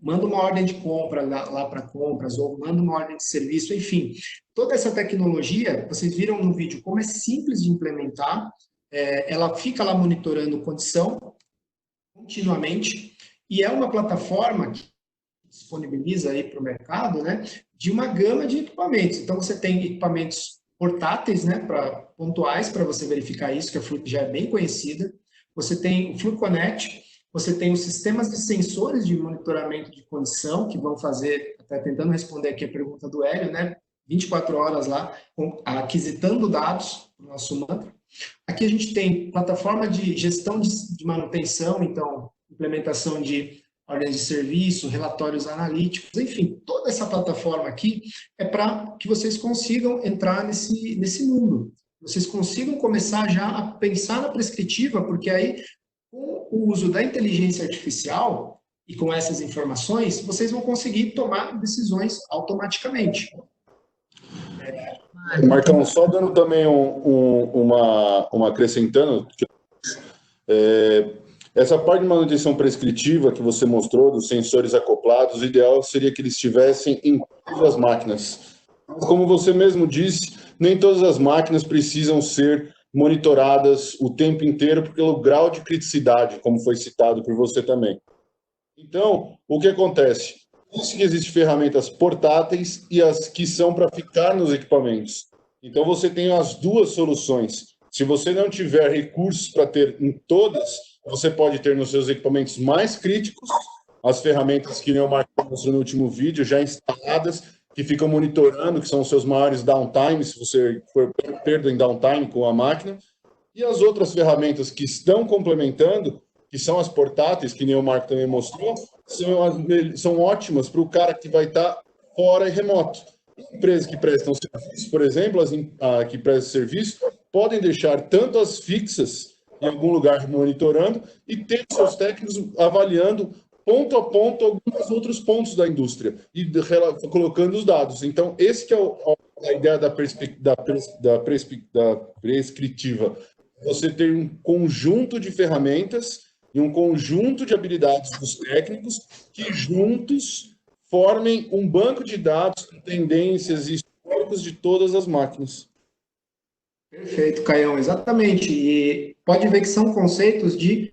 manda uma ordem de compra lá para compras, ou manda uma ordem de serviço, enfim. Toda essa tecnologia, vocês viram no vídeo como é simples de implementar, ela fica lá monitorando condição continuamente, e é uma plataforma que disponibiliza aí para o mercado, né, de uma gama de equipamentos. Então, você tem equipamentos portáteis, né, pontuais, para você verificar isso, que a Fluke já é bem conhecida. Você tem o FluConnect, você tem os sistemas de sensores de monitoramento de condição, que vão fazer, até tentando responder aqui a pergunta do Hélio, né, 24 horas lá, aquisitando dados, o nosso mantra. Aqui a gente tem plataforma de gestão de manutenção, então, implementação de ordens de serviço, relatórios analíticos, enfim, toda essa plataforma aqui é para que vocês consigam entrar nesse mundo. Vocês consigam começar já a pensar na prescritiva, porque aí, com o uso da inteligência artificial e com essas informações, vocês vão conseguir tomar decisões automaticamente. Marcão, só dando também uma acrescentando, essa parte de manutenção prescritiva que você mostrou, dos sensores acoplados, o ideal seria que eles estivessem em todas as máquinas. Como você mesmo disse, nem todas as máquinas precisam ser monitoradas o tempo inteiro pelo grau de criticidade, como foi citado por você também. Então, o que acontece? Existem ferramentas portáteis e as que são para ficar nos equipamentos. Então, você tem as duas soluções. Se você não tiver recursos para ter em todas, você pode ter nos seus equipamentos mais críticos as ferramentas que o Marcos mostrou no último vídeo, já instaladas, que ficam monitorando, que são os seus maiores downtime, se você for perda em downtime com a máquina. E as outras ferramentas que estão complementando, que são as portáteis, que o Marco também mostrou, são ótimas para o cara que vai estar fora e remoto. Empresas que prestam serviço, por exemplo, que prestam serviço, podem deixar tanto as fixas em algum lugar monitorando e ter seus técnicos avaliando ponto a ponto alguns outros pontos da indústria e colocando os dados. Então, esse que é a ideia da prescritiva. Você ter um conjunto de ferramentas e um conjunto de habilidades dos técnicos que juntos formem um banco de dados com tendências e históricos de todas as máquinas. Perfeito, Caião, exatamente. E pode ver que são conceitos de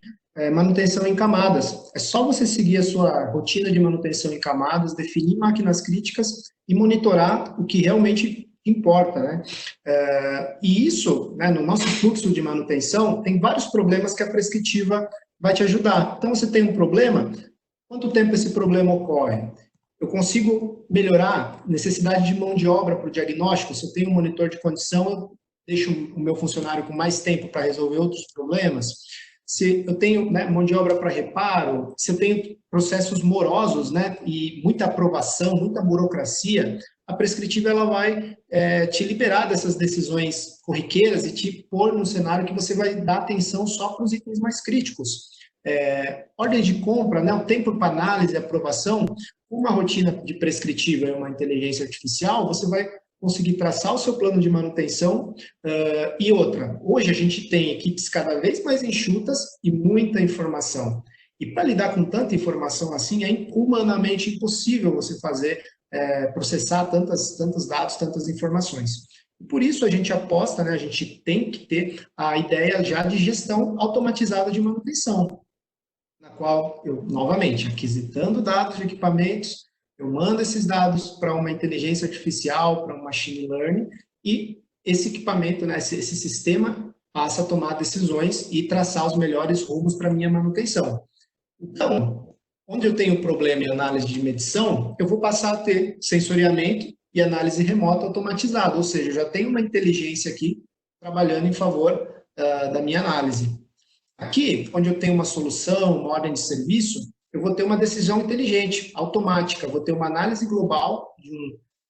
manutenção em camadas. É só você seguir a sua rotina de manutenção em camadas, definir máquinas críticas e monitorar o que realmente importa, né? E isso, né, no nosso fluxo de manutenção, tem vários problemas que a prescritiva vai te ajudar. Então, você tem um problema, quanto tempo esse problema ocorre? Eu consigo melhorar necessidade de mão de obra para o diagnóstico? Se eu tenho um monitor de condição, deixo o meu funcionário com mais tempo para resolver outros problemas, se eu tenho, né, mão de obra para reparo, se eu tenho processos morosos, né, e muita aprovação, muita burocracia, a prescritiva ela vai te liberar dessas decisões corriqueiras e te pôr num cenário que você vai dar atenção só para os itens mais críticos. Ordem de compra, né, o tempo para análise e aprovação, uma rotina de prescritiva e uma inteligência artificial, você vai conseguir traçar o seu plano de manutenção. E outra, hoje a gente tem equipes cada vez mais enxutas e muita informação. E para lidar com tanta informação assim, é humanamente impossível você fazer, processar tantos dados, tantas informações. Por isso a gente aposta, né, a gente tem que ter a ideia já de gestão automatizada de manutenção, na qual eu, novamente, aquisitando dados de equipamentos, eu mando esses dados para uma inteligência artificial, para um machine learning, e esse equipamento, né, esse sistema, passa a tomar decisões e traçar os melhores rumos para a minha manutenção. Então, onde eu tenho problema em análise de medição, eu vou passar a ter sensoriamento e análise remota automatizada, ou seja, eu já tenho uma inteligência aqui trabalhando em favor da minha análise. Aqui, onde eu tenho uma solução, uma ordem de serviço, eu vou ter uma decisão inteligente, automática, vou ter uma análise global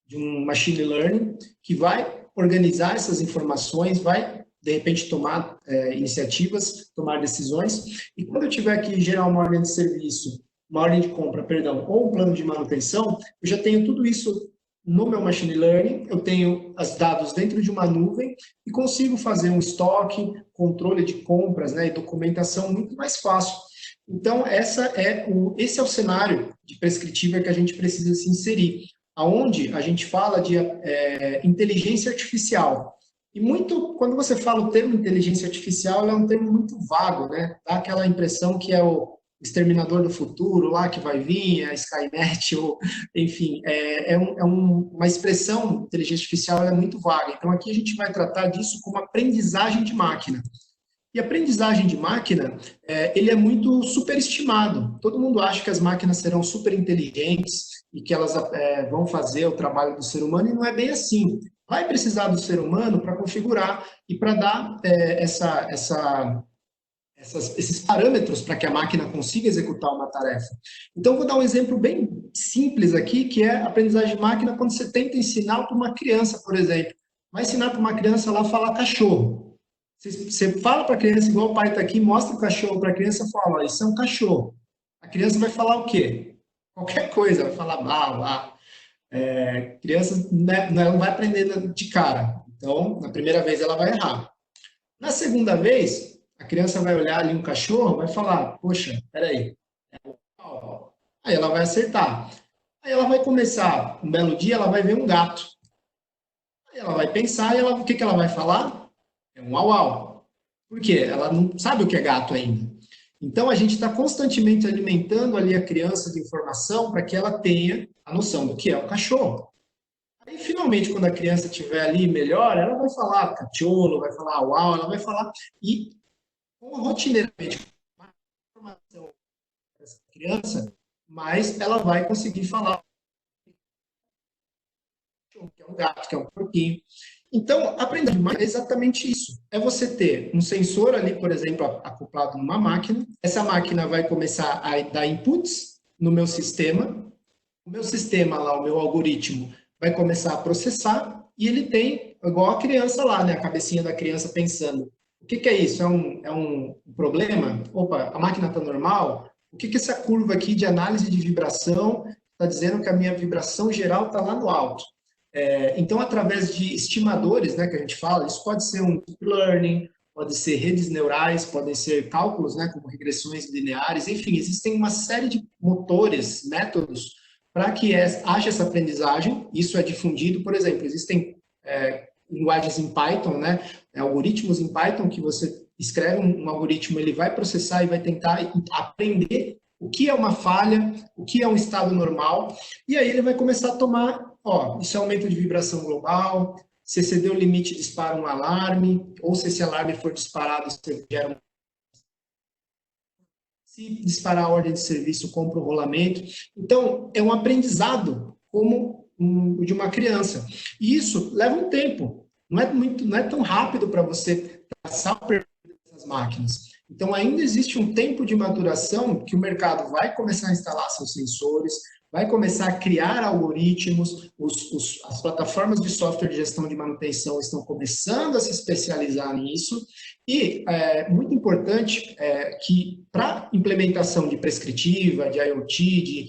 de um machine learning que vai organizar essas informações, vai, de repente, tomar iniciativas, tomar decisões, e quando eu tiver que gerar uma ordem de serviço, uma ordem de compra, perdão, ou um plano de manutenção, eu já tenho tudo isso no meu machine learning, eu tenho os dados dentro de uma nuvem e consigo fazer um estoque, controle de compras, né, e documentação muito mais fácil. Então, esse é o cenário de prescritiva que a gente precisa se inserir, aonde a gente fala de inteligência artificial. E muito, quando você fala o termo inteligência artificial, é um termo muito vago, né? Dá aquela impressão que é o exterminador do futuro lá que vai vir, a Skynet, ou, enfim, uma expressão, inteligência artificial, é muito vaga. Então, aqui a gente vai tratar disso como aprendizagem de máquina. E aprendizagem de máquina, ele é muito superestimado. Todo mundo acha que as máquinas serão super inteligentes e que elas vão fazer o trabalho do ser humano, e não é bem assim. Vai precisar do ser humano para configurar e para dar esses parâmetros para que a máquina consiga executar uma tarefa. Então, vou dar um exemplo bem simples aqui, que é a aprendizagem de máquina quando você tenta ensinar para uma criança, por exemplo. Vai ensinar para uma criança lá a falar cachorro. Você fala para a criança, igual o pai está aqui, mostra o cachorro para a criança e fala, isso é um cachorro. A criança vai falar o quê? Qualquer coisa, vai falar blá. Criança não vai aprender de cara. Então, na primeira vez ela vai errar. Na segunda vez, a criança vai olhar ali um cachorro, vai falar, poxa, peraí. Aí ela vai acertar. Aí ela vai começar, um belo dia, ela vai ver um gato. Aí ela vai pensar e o que ela vai falar? É um au-au. Por quê? Ela não sabe o que é gato ainda. Então, a gente está constantemente alimentando ali a criança de informação para que ela tenha a noção do que é um cachorro. Aí, finalmente, quando a criança estiver ali melhor, ela vai falar cachorro, vai falar au-au, ela vai falar. E, rotineiramente, a informação dessa criança, mas ela vai conseguir falar que é um gato, que é um porquinho. Então, aprender é exatamente isso. É você ter um sensor ali, por exemplo, acoplado numa máquina. Essa máquina vai começar a dar inputs no meu sistema. O meu sistema lá, o meu algoritmo, vai começar a processar e ele tem, igual a criança lá, né? A cabecinha da criança pensando. O que é isso? É um problema? Opa, a máquina está normal? O que é essa curva aqui de análise de vibração está dizendo que a minha vibração geral está lá no alto? Então, através de estimadores, né, que a gente fala, isso pode ser um deep learning, pode ser redes neurais, podem ser cálculos, né, como regressões lineares, enfim, existem uma série de motores, métodos, para que haja essa aprendizagem. Isso é difundido, por exemplo, existem linguagens em Python, né, algoritmos em Python, que você escreve um algoritmo, ele vai processar e vai tentar aprender o que é uma falha, o que é um estado normal, e aí ele vai começar a tomar, isso é aumento de vibração global, se exceder o limite dispara um alarme, ou se esse alarme for disparado, você gera se disparar a ordem de serviço, compra o rolamento. Então, é um aprendizado como o de uma criança. E isso leva um tempo. não é tão rápido para você traçar o perfil dessas máquinas. Então, ainda existe um tempo de maturação que o mercado vai começar a instalar seus sensores, vai começar a criar algoritmos, as plataformas de software de gestão de manutenção estão começando a se especializar nisso, e muito importante que para implementação de prescritiva, de IoT, de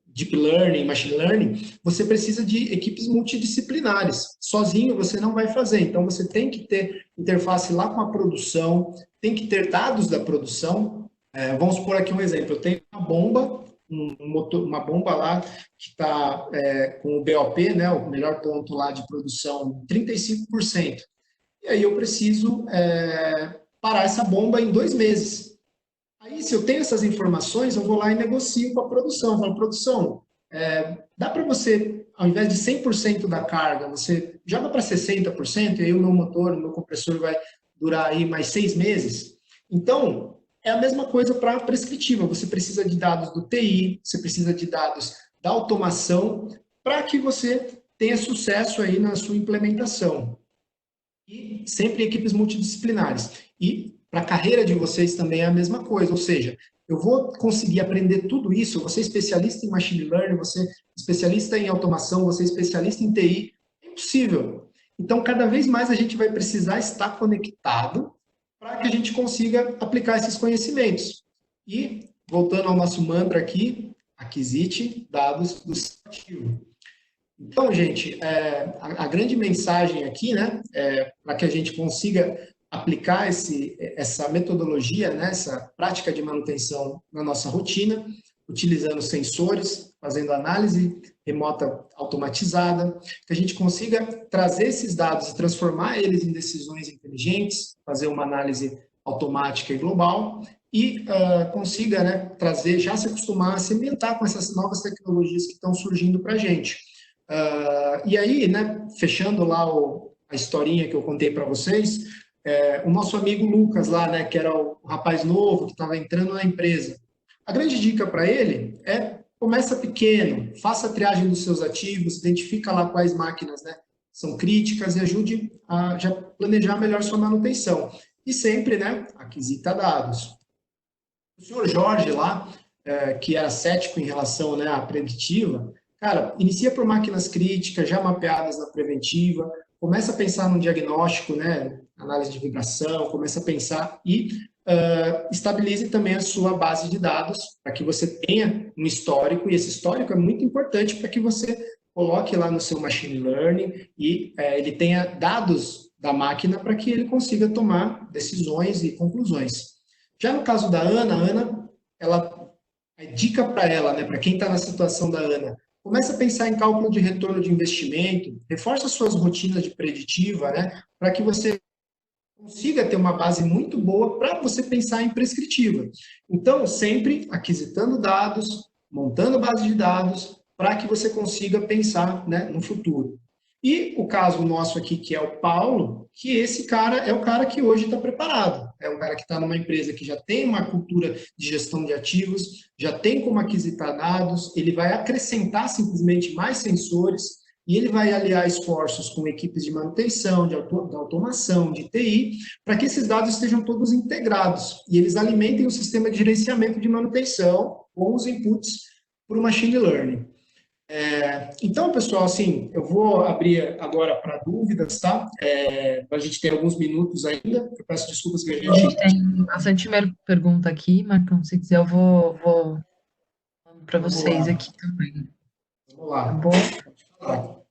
Deep Learning, Machine Learning, você precisa de equipes multidisciplinares. Sozinho você não vai fazer, então você tem que ter interface lá com a produção, tem que ter dados da produção. Vamos supor aqui um exemplo, eu tenho uma bomba, uma bomba lá que está com o BOP, né, o melhor ponto lá de produção, 35%. E aí eu preciso parar essa bomba em 2 meses. Aí, se eu tenho essas informações, eu vou lá e negocio com a produção. Eu falo, produção, dá para você, ao invés de 100% da carga, você joga para 60%, e aí o meu motor, o meu compressor vai durar aí mais 6 meses? Então, é a mesma coisa para a prescritiva. Você precisa de dados do TI, você precisa de dados da automação, para que você tenha sucesso aí na sua implementação. E sempre equipes multidisciplinares. E para a carreira de vocês também é a mesma coisa, ou seja, eu vou conseguir aprender tudo isso, você é especialista em Machine Learning, você é especialista em automação, você é especialista em TI, é impossível. Então, cada vez mais a gente vai precisar estar conectado para que a gente consiga aplicar esses conhecimentos. E, voltando ao nosso mantra aqui, aquisite dados do seu ativo. Então, gente, a grande mensagem aqui, né, para que a gente consiga aplicar essa metodologia, né, essa prática de manutenção na nossa rotina, utilizando sensores, fazendo análise remota automatizada, que a gente consiga trazer esses dados e transformar eles em decisões inteligentes, fazer uma análise automática e global, e consiga, né, trazer, já se acostumar a se ambientar com essas novas tecnologias que estão surgindo para a gente. E aí, né, fechando lá a historinha que eu contei para vocês, o nosso amigo Lucas lá, né, que era o rapaz novo que estava entrando na empresa. A grande dica para ele começa pequeno, faça a triagem dos seus ativos, identifica lá quais máquinas, né, são críticas e ajude a já planejar melhor sua manutenção. E sempre, né, aquisita dados. O senhor Jorge lá, que era cético em relação, né, à preditiva, cara, inicia por máquinas críticas, já mapeadas na preventiva, começa a pensar no diagnóstico, né, análise de vibração, começa a pensar e estabilize também a sua base de dados para que você tenha um histórico, e esse histórico é muito importante para que você coloque lá no seu machine learning e ele tenha dados da máquina para que ele consiga tomar decisões e conclusões. Já no caso da Ana, a dica para ela, né, para quem está na situação da Ana, começa a pensar em cálculo de retorno de investimento, reforça suas rotinas de preditiva, né, para que você consiga ter uma base muito boa para você pensar em prescritiva. Então, sempre aquisitando dados, montando base de dados, para que você consiga pensar, né, no futuro. E o caso nosso aqui, que é o Paulo, que esse cara é o cara que hoje está preparado. É um cara que está numa empresa que já tem uma cultura de gestão de ativos, já tem como aquisitar dados, ele vai acrescentar simplesmente mais sensores e ele vai aliar esforços com equipes de manutenção, de automação, de TI, para que esses dados estejam todos integrados e eles alimentem o sistema de gerenciamento de manutenção com os inputs para o machine learning. Então, pessoal, assim, eu vou abrir agora para dúvidas, tá? A gente tem alguns minutos ainda. Eu peço desculpas que a gente tem bastante pergunta aqui, Marcão. Se quiser, eu vou falando para vocês aqui também. Vamos lá. Tá bom?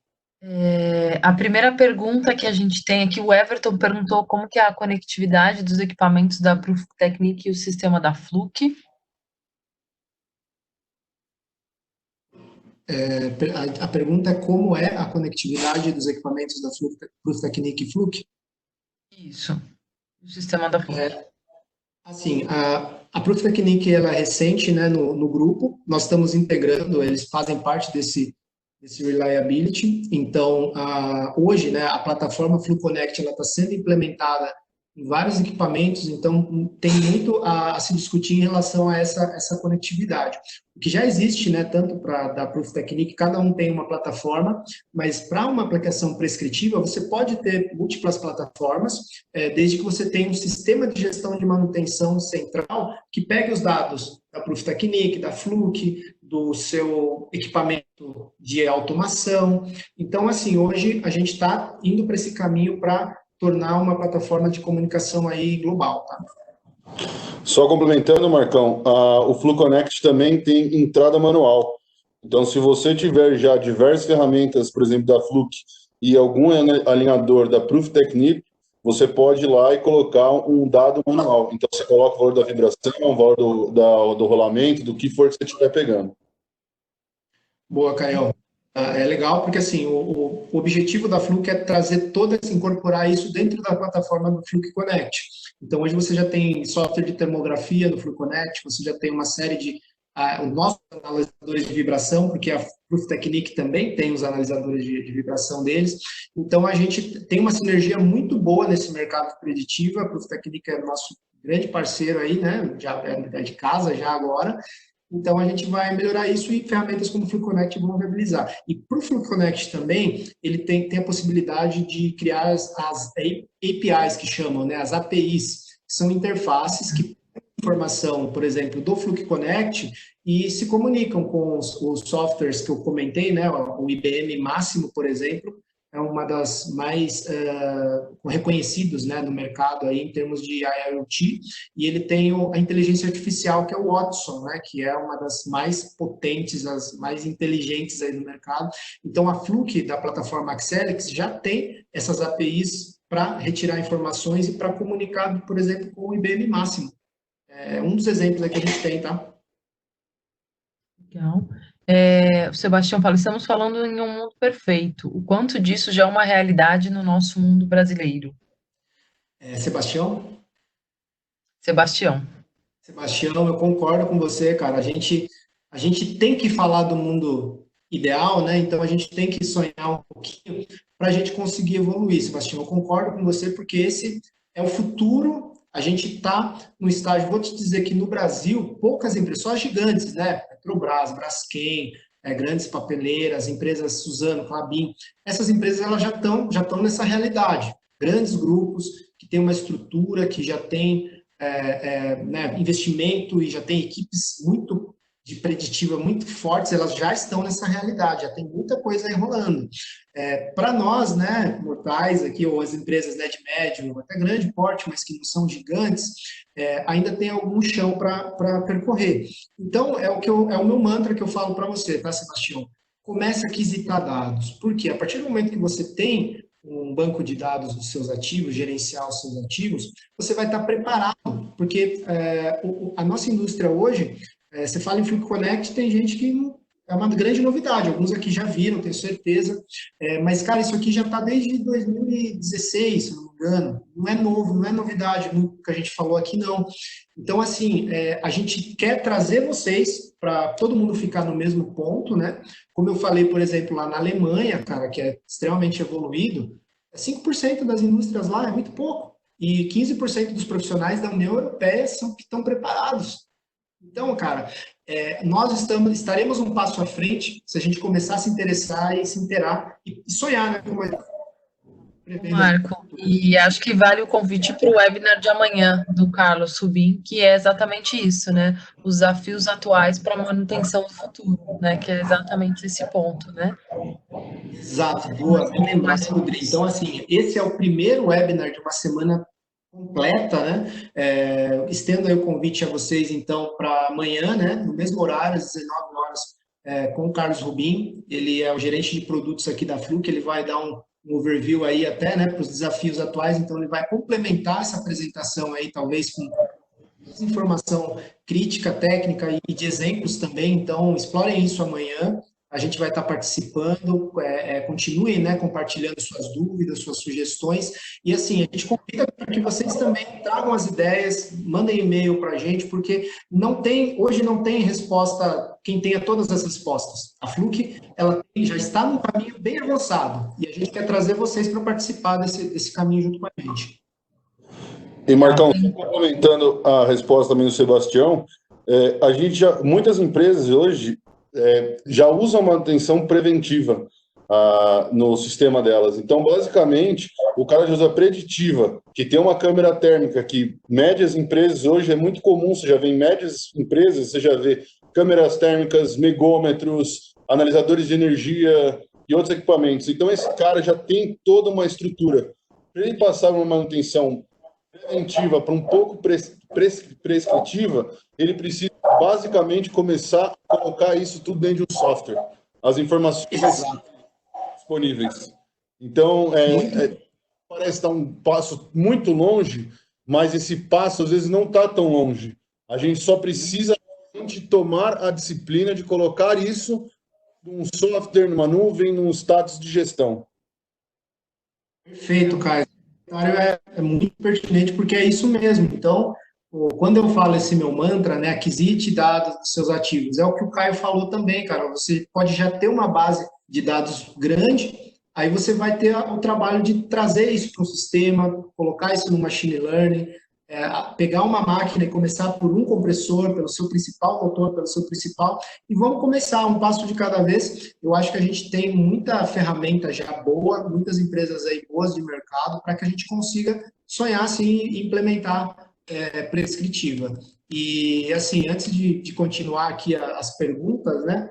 A primeira pergunta que a gente tem aqui, o Everton perguntou como que é a conectividade dos equipamentos da Proof Technique e o sistema da Fluke. A pergunta é como é a conectividade dos equipamentos da Proof Technique e Fluke? Isso, o sistema da Fluke. Assim, a Proof Technique ela é recente, né, no grupo, nós estamos integrando, eles fazem parte desse reliability, então hoje, né, a plataforma FluConnect está sendo implementada em vários equipamentos, então tem muito a se discutir em relação a essa conectividade. O que já existe, né, tanto para da Proof Technique, cada um tem uma plataforma, mas para uma aplicação prescritiva, você pode ter múltiplas plataformas, desde que você tenha um sistema de gestão de manutenção central que pegue os dados da Proof Technique, da Fluke, do seu equipamento de automação. Então, assim, hoje a gente está indo para esse caminho para tornar uma plataforma de comunicação aí global, tá? Só complementando, Marcão, o FluConnect também tem entrada manual. Então, se você tiver já diversas ferramentas, por exemplo, da Fluke e algum alinhador da Proof Technique, você pode ir lá e colocar um dado manual. Então, você coloca o valor da vibração, o valor do rolamento, do que for que você estiver pegando. Boa, Caio. É legal porque, assim, o objetivo da Fluke é trazer incorporar isso dentro da plataforma do Fluke Connect. Então, hoje você já tem software de termografia no Fluke Connect, você já tem uma série de os nossos analisadores de vibração, porque a Proof Technique também tem os analisadores de vibração deles. Então, a gente tem uma sinergia muito boa nesse mercado preditivo. A Proof Technique é nosso grande parceiro aí, né? Já é de casa já agora. Então, a gente vai melhorar isso e ferramentas como o FluConnect vão viabilizar. E para o FluConnect também, ele tem a possibilidade de criar as APIs, que chamam, né, as APIs, que são interfaces que informação, por exemplo, do FluConnect e se comunicam com os softwares que eu comentei, né, o IBM Máximo, por exemplo, é uma das mais reconhecidos, né, no mercado aí em termos de IoT, e ele tem a inteligência artificial, que é o Watson, né, que é uma das mais potentes, as mais inteligentes aí no mercado. Então, a Fluke, da plataforma Axelix, já tem essas APIs para retirar informações e para comunicar, por exemplo, com o IBM Máximo. É um dos exemplos aí que a gente tem, tá? Legal. O Sebastião fala, estamos falando em um mundo perfeito. O quanto disso já é uma realidade no nosso mundo brasileiro? Sebastião? Sebastião. Sebastião, eu concordo com você, cara. A gente tem que falar do mundo ideal, né? Então a gente tem que sonhar um pouquinho para a gente conseguir evoluir, Sebastião. Eu concordo com você porque esse é o futuro. A gente está no estágio, vou te dizer que no Brasil, poucas empresas, só as gigantes, né? Petrobras, Braskem, grandes papeleiras, empresas Suzano, Klabin, essas empresas elas já estão nessa realidade. Grandes grupos que têm uma estrutura, que já tem né, investimento e já tem equipes muito de preditiva muito fortes, elas já estão nessa realidade, já tem muita coisa aí rolando. Para nós, né, mortais aqui, ou as empresas, né, de médio, até grande porte, mas que não são gigantes, ainda tem algum chão para percorrer. Então, é o meu mantra que eu falo para você, tá, Sebastião? Comece a aquisitar dados. Por quê? A partir do momento que você tem um banco de dados dos seus ativos, gerenciar os seus ativos, você vai estar preparado, porque a nossa indústria hoje, você fala em FluConnect, tem gente que é uma grande novidade, alguns aqui já viram, tenho certeza, mas, cara, isso aqui já está desde 2016, se não me engano, não é novo, não é novidade no que a gente falou aqui, não. Então, assim, a gente quer trazer vocês para todo mundo ficar no mesmo ponto, né? Como eu falei, por exemplo, lá na Alemanha, cara, que é extremamente evoluído, 5% das indústrias lá é muito pouco, e 15% dos profissionais da União Europeia são que estão preparados. Então, cara, nós estaremos um passo à frente se a gente começar a se interessar e se inteirar e sonhar, né? Marco, e acho que vale o convite para o webinar de amanhã do Carlos Rubin, que é exatamente isso, né? Os desafios atuais para a manutenção do futuro, né? Que é exatamente esse ponto, né? Exato, boa, bem lembrado, Rodrigo. Então, assim, esse é o primeiro webinar de uma semana completa, né? Estendo aí o convite a vocês, então, para amanhã, né? No mesmo horário, às 19 horas, com o Carlos Rubin. Ele é o gerente de produtos aqui da Fluke, ele vai dar um overview aí até, né, para os desafios atuais, então ele vai complementar essa apresentação aí, talvez com informação crítica, técnica e de exemplos também, então explorem isso amanhã, a gente vai estar participando, continuem, né, compartilhando suas dúvidas, suas sugestões, e assim, a gente convida para que vocês também tragam as ideias, mandem e-mail para a gente, porque hoje não tem resposta, quem tenha todas as respostas. A Fluke, ela já está num caminho bem avançado, e a gente quer trazer vocês para participar desse caminho junto com a gente. E Marcão, complementando a resposta também do Sebastião, muitas empresas hoje já usam manutenção preventiva no sistema delas. Então, basicamente, o cara já usa preditiva, que tem uma câmera térmica que médias empresas hoje é muito comum, você já vê em médias empresas, você já vê câmeras térmicas, megômetros, analisadores de energia e outros equipamentos. Então, esse cara já tem toda uma estrutura. Para ele passar uma manutenção preventiva para um pouco prescritiva, ele precisa basicamente começar a colocar isso tudo dentro de um software. As informações disponíveis. Então, parece estar um passo muito longe, mas esse passo às vezes não está tão longe. A gente só precisa tomar a disciplina de colocar isso num software, numa nuvem, num status de gestão. Perfeito, Caio. O comentário é muito pertinente porque é isso mesmo. Então, quando eu falo esse meu mantra, né, aquisite dados dos seus ativos, é o que o Caio falou também, cara. Você pode já ter uma base de dados grande, aí você vai ter o trabalho de trazer isso para o sistema, colocar isso no machine learning, pegar uma máquina e começar por um compressor, pelo seu principal motor, pelo seu principal, e vamos começar um passo de cada vez. Eu acho que a gente tem muita ferramenta já boa, muitas empresas aí boas de mercado, para que a gente consiga sonhar, assim, e implementar prescritiva. E, assim, antes de continuar aqui as perguntas, né,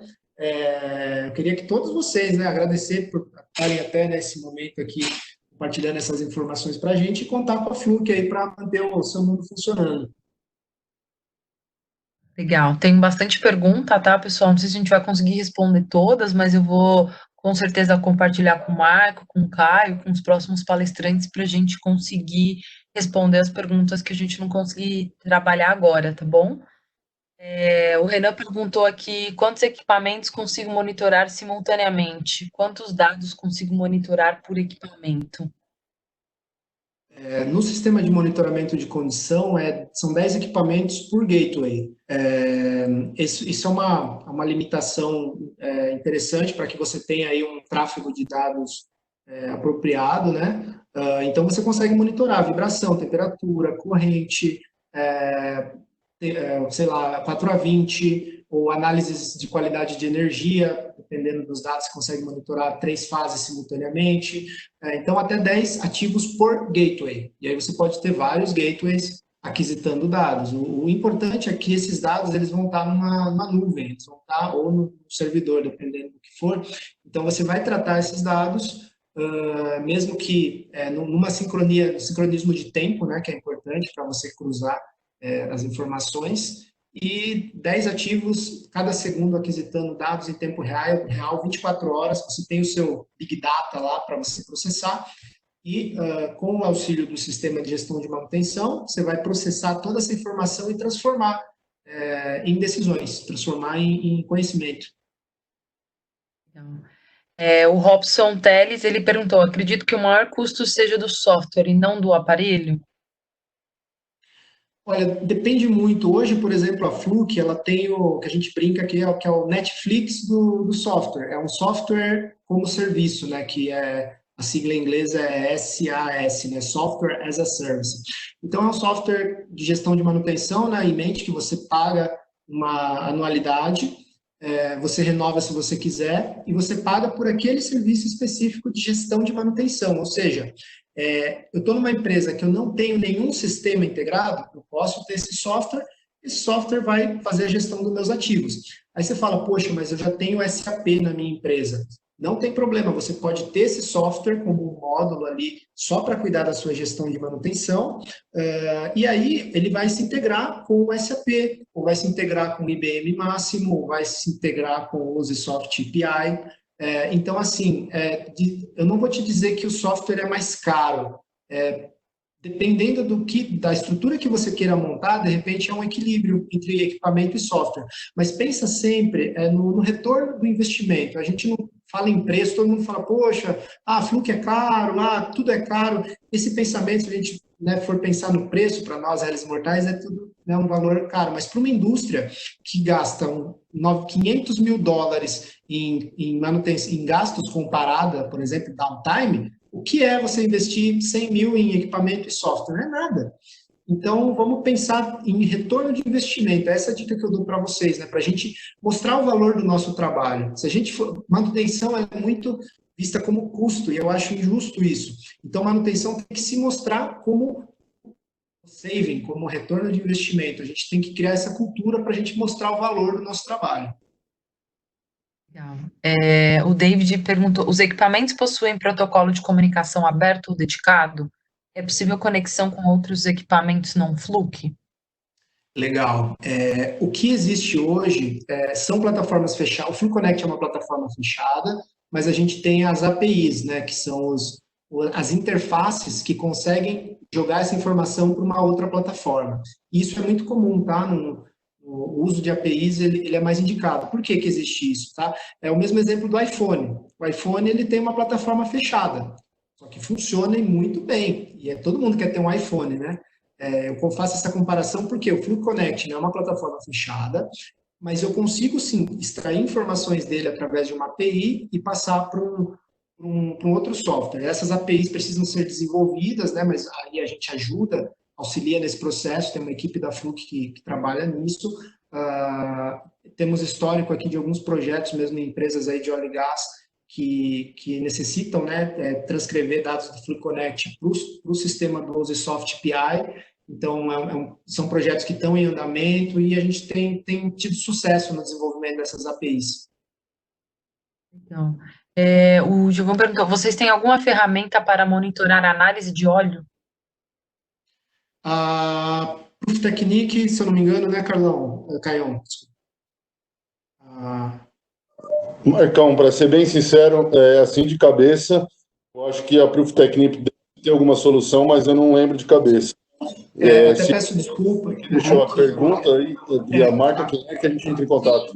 eu queria que todos vocês, né, agradecer por estarem até nesse momento aqui compartilhando essas informações para a gente e contar com a Fluke aí para manter o seu mundo funcionando. Legal, tem bastante pergunta, tá, pessoal? Não sei se a gente vai conseguir responder todas, mas eu vou com certeza compartilhar com o Marco, com o Caio, com os próximos palestrantes para a gente conseguir responder as perguntas que a gente não conseguir trabalhar agora, tá bom? O Renan perguntou aqui, quantos equipamentos consigo monitorar simultaneamente? Quantos dados consigo monitorar por equipamento? No sistema de monitoramento de condição, são 10 equipamentos por gateway. Isso é uma limitação interessante para que você tenha aí um tráfego de dados apropriado, né? Então, você consegue monitorar vibração, temperatura, corrente, sei lá, 4a20, ou análises de qualidade de energia, dependendo dos dados, você consegue monitorar 3 fases simultaneamente. Então, até 10 ativos por gateway. E aí você pode ter vários gateways aquisitando dados. O importante é que esses dados eles vão estar numa nuvem, eles vão estar ou no servidor, dependendo do que for. Então, você vai tratar esses dados, mesmo que numa sincronia, no sincronismo de tempo, né, que é importante para você cruzar as informações, e 10 ativos, cada segundo aquisitando dados em tempo real 24 horas, você tem o seu Big Data lá para você processar, e com o auxílio do sistema de gestão de manutenção, você vai processar toda essa informação e transformar em decisões, transformar em conhecimento. Então, o Robson Teles, ele perguntou, acredito que o maior custo seja do software e não do aparelho? Olha, depende muito. Hoje, por exemplo, a Fluke, ela tem o que a gente brinca que é o Netflix do software. É um software como serviço, né? Que a sigla em inglês é SaaS, né? Software as a Service. Então, é um software de gestão de manutenção, né? Em mente que você paga uma anualidade, você renova se você quiser, e você paga por aquele serviço específico de gestão de manutenção. Ou seja, eu estou numa empresa que eu não tenho nenhum sistema integrado, eu posso ter esse software vai fazer a gestão dos meus ativos. Aí você fala, poxa, mas eu já tenho SAP na minha empresa. Não tem problema, você pode ter esse software como um módulo ali só para cuidar da sua gestão de manutenção, e aí ele vai se integrar com o SAP, ou vai se integrar com o IBM Máximo, ou vai se integrar com o Ubisoft API. Então, assim, eu não vou te dizer que o software é mais caro. Dependendo da estrutura que você queira montar, de repente é um equilíbrio entre equipamento e software. Mas pensa sempre no retorno do investimento. A gente não fala em preço, todo mundo fala, poxa, Fluke é caro, tudo é caro. Esse pensamento, se a gente for pensar no preço, para nós, réis mortais, é tudo um valor caro. Mas para uma indústria que gasta $500 mil em manutenção, em gastos com parada, por exemplo, downtime, o que é você investir 100 mil em equipamento e software? Não é nada. Então, vamos pensar em retorno de investimento. Essa é a dica que eu dou para vocês, né? Para a gente mostrar o valor do nosso trabalho. Se a gente for, manutenção é muito vista como custo, e eu acho injusto isso. Então, manutenção tem que se mostrar como saving, como retorno de investimento. A gente tem que criar essa cultura para a gente mostrar o valor do nosso trabalho. Legal. O David perguntou: os equipamentos possuem protocolo de comunicação aberto ou dedicado? É possível conexão com outros equipamentos não Fluke? Legal. O que existe hoje são plataformas fechadas. O FluConnect é uma plataforma fechada, mas a gente tem as APIs, né, que são as interfaces que conseguem jogar essa informação para uma outra plataforma. Isso é muito comum, tá? O uso de APIs ele é mais indicado. Por que existe isso? Tá? É o mesmo exemplo do iPhone. O iPhone ele tem uma plataforma fechada, só que funciona muito bem. E todo mundo quer ter um iPhone, né? Eu faço essa comparação porque o FluConnect é uma plataforma fechada, mas eu consigo sim extrair informações dele através de uma API e passar para um outro software. Essas APIs precisam ser desenvolvidas, né? Mas aí a gente ajuda, auxilia nesse processo, tem uma equipe da Fluke que trabalha nisso. Temos histórico aqui de alguns projetos, mesmo em empresas aí de óleo e gás, que necessitam, né, transcrever dados do FluConnect para o sistema do OSIsoft API. Então, são projetos que estão em andamento e a gente tem tido sucesso no desenvolvimento dessas APIs. Então, o Giovanni perguntou: vocês têm alguma ferramenta para monitorar a análise de óleo? A Proof Technique, se eu não me engano, né, Carlão? Caião. Marcão, para ser bem sincero, assim de cabeça, eu acho que a Proof Technique deve ter alguma solução, mas eu não lembro de cabeça. Até peço desculpa. Deixou a pergunta aí, e a marca, quem é que a gente entra em contato?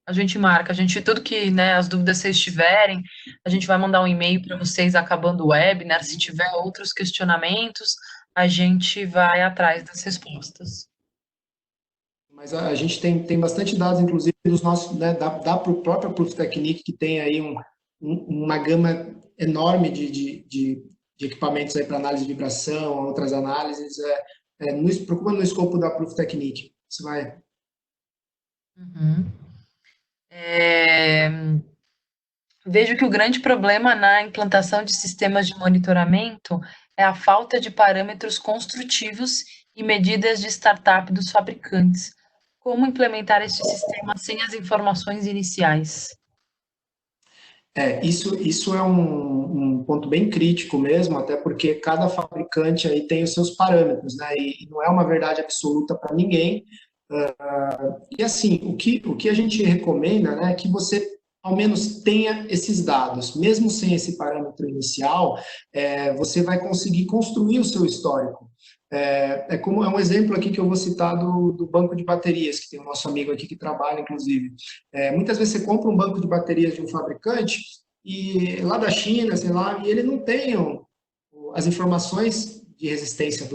A gente marca, tudo que, né, as dúvidas vocês tiverem, a gente vai mandar um e-mail para vocês acabando o webinar. Se tiver outros questionamentos, a gente vai atrás das respostas. Mas a gente tem bastante dados, inclusive, dos nossos, né, da própria Proof Technique, que tem aí uma gama enorme de equipamentos aí para análise de vibração, outras análises. Procura no escopo da Proof Technique. Você vai. Uhum. Vejo que o grande problema na implantação de sistemas de monitoramento é a falta de parâmetros construtivos e medidas de startup dos fabricantes. Como implementar este sistema sem as informações iniciais? Isso é um ponto bem crítico mesmo, até porque cada fabricante aí tem os seus parâmetros, né? E não é uma verdade absoluta para ninguém. E assim, o que a gente recomenda, né, é que você ao menos tenha esses dados, mesmo sem esse parâmetro inicial, você vai conseguir construir o seu histórico. É um exemplo aqui que eu vou citar do banco de baterias, que tem o nosso amigo aqui que trabalha, inclusive. Muitas vezes você compra um banco de baterias de um fabricante, e lá da China, sei lá, e ele não tem as informações de resistência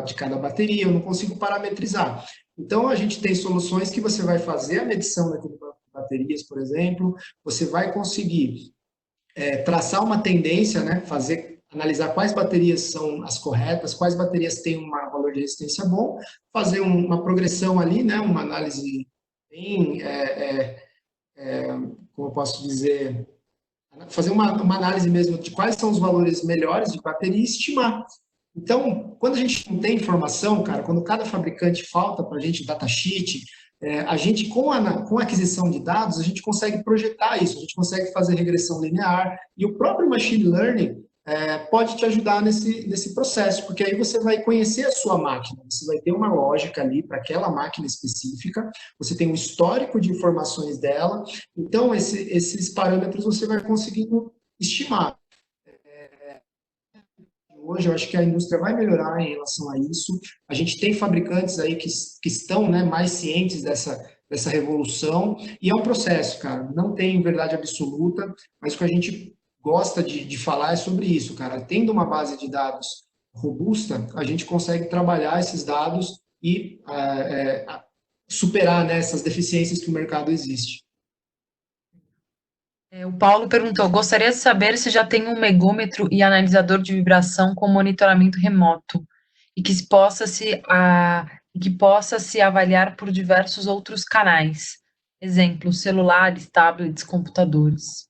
de cada bateria, eu não consigo parametrizar. Então, a gente tem soluções que você vai fazer a medição daquele banco de baterias, por exemplo, você vai conseguir traçar uma tendência, né, analisar quais baterias são as corretas, quais baterias têm um valor de resistência bom, fazer uma progressão ali, né, uma análise bem, como eu posso dizer, fazer uma análise mesmo de quais são os valores melhores de bateria e estimar. Então, quando a gente não tem informação, cara, quando cada fabricante falta para a gente datasheet, a gente, com a aquisição de dados, a gente consegue projetar isso, a gente consegue fazer regressão linear, e o próprio machine learning pode te ajudar nesse processo, porque aí você vai conhecer a sua máquina, você vai ter uma lógica ali para aquela máquina específica, você tem um histórico de informações dela, então esses parâmetros você vai conseguindo estimar. Hoje eu acho que a indústria vai melhorar em relação a isso. A gente tem fabricantes aí que estão, né, mais cientes dessa revolução, e é um processo, cara. Não tem verdade absoluta, mas o que a gente gosta de falar é sobre isso, cara. Tendo uma base de dados robusta, a gente consegue trabalhar esses dados e superar, né, essas deficiências que o mercado existe. O Paulo perguntou: gostaria de saber se já tem um megômetro e analisador de vibração com monitoramento remoto e que possa se avaliar por diversos outros canais. Exemplo, celulares, tablets, computadores.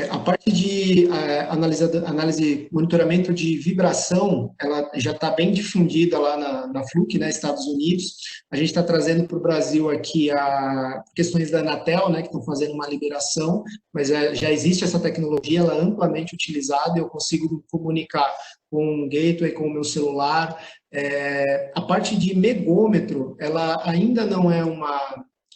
A parte de análise, monitoramento de vibração, ela já está bem difundida lá na Fluke, né, Estados Unidos. A gente está trazendo para o Brasil aqui questões da Anatel, né, que estão fazendo uma liberação, mas já existe essa tecnologia, ela é amplamente utilizada, eu consigo me comunicar com o gateway, com o meu celular. A parte de megômetro, ela ainda não é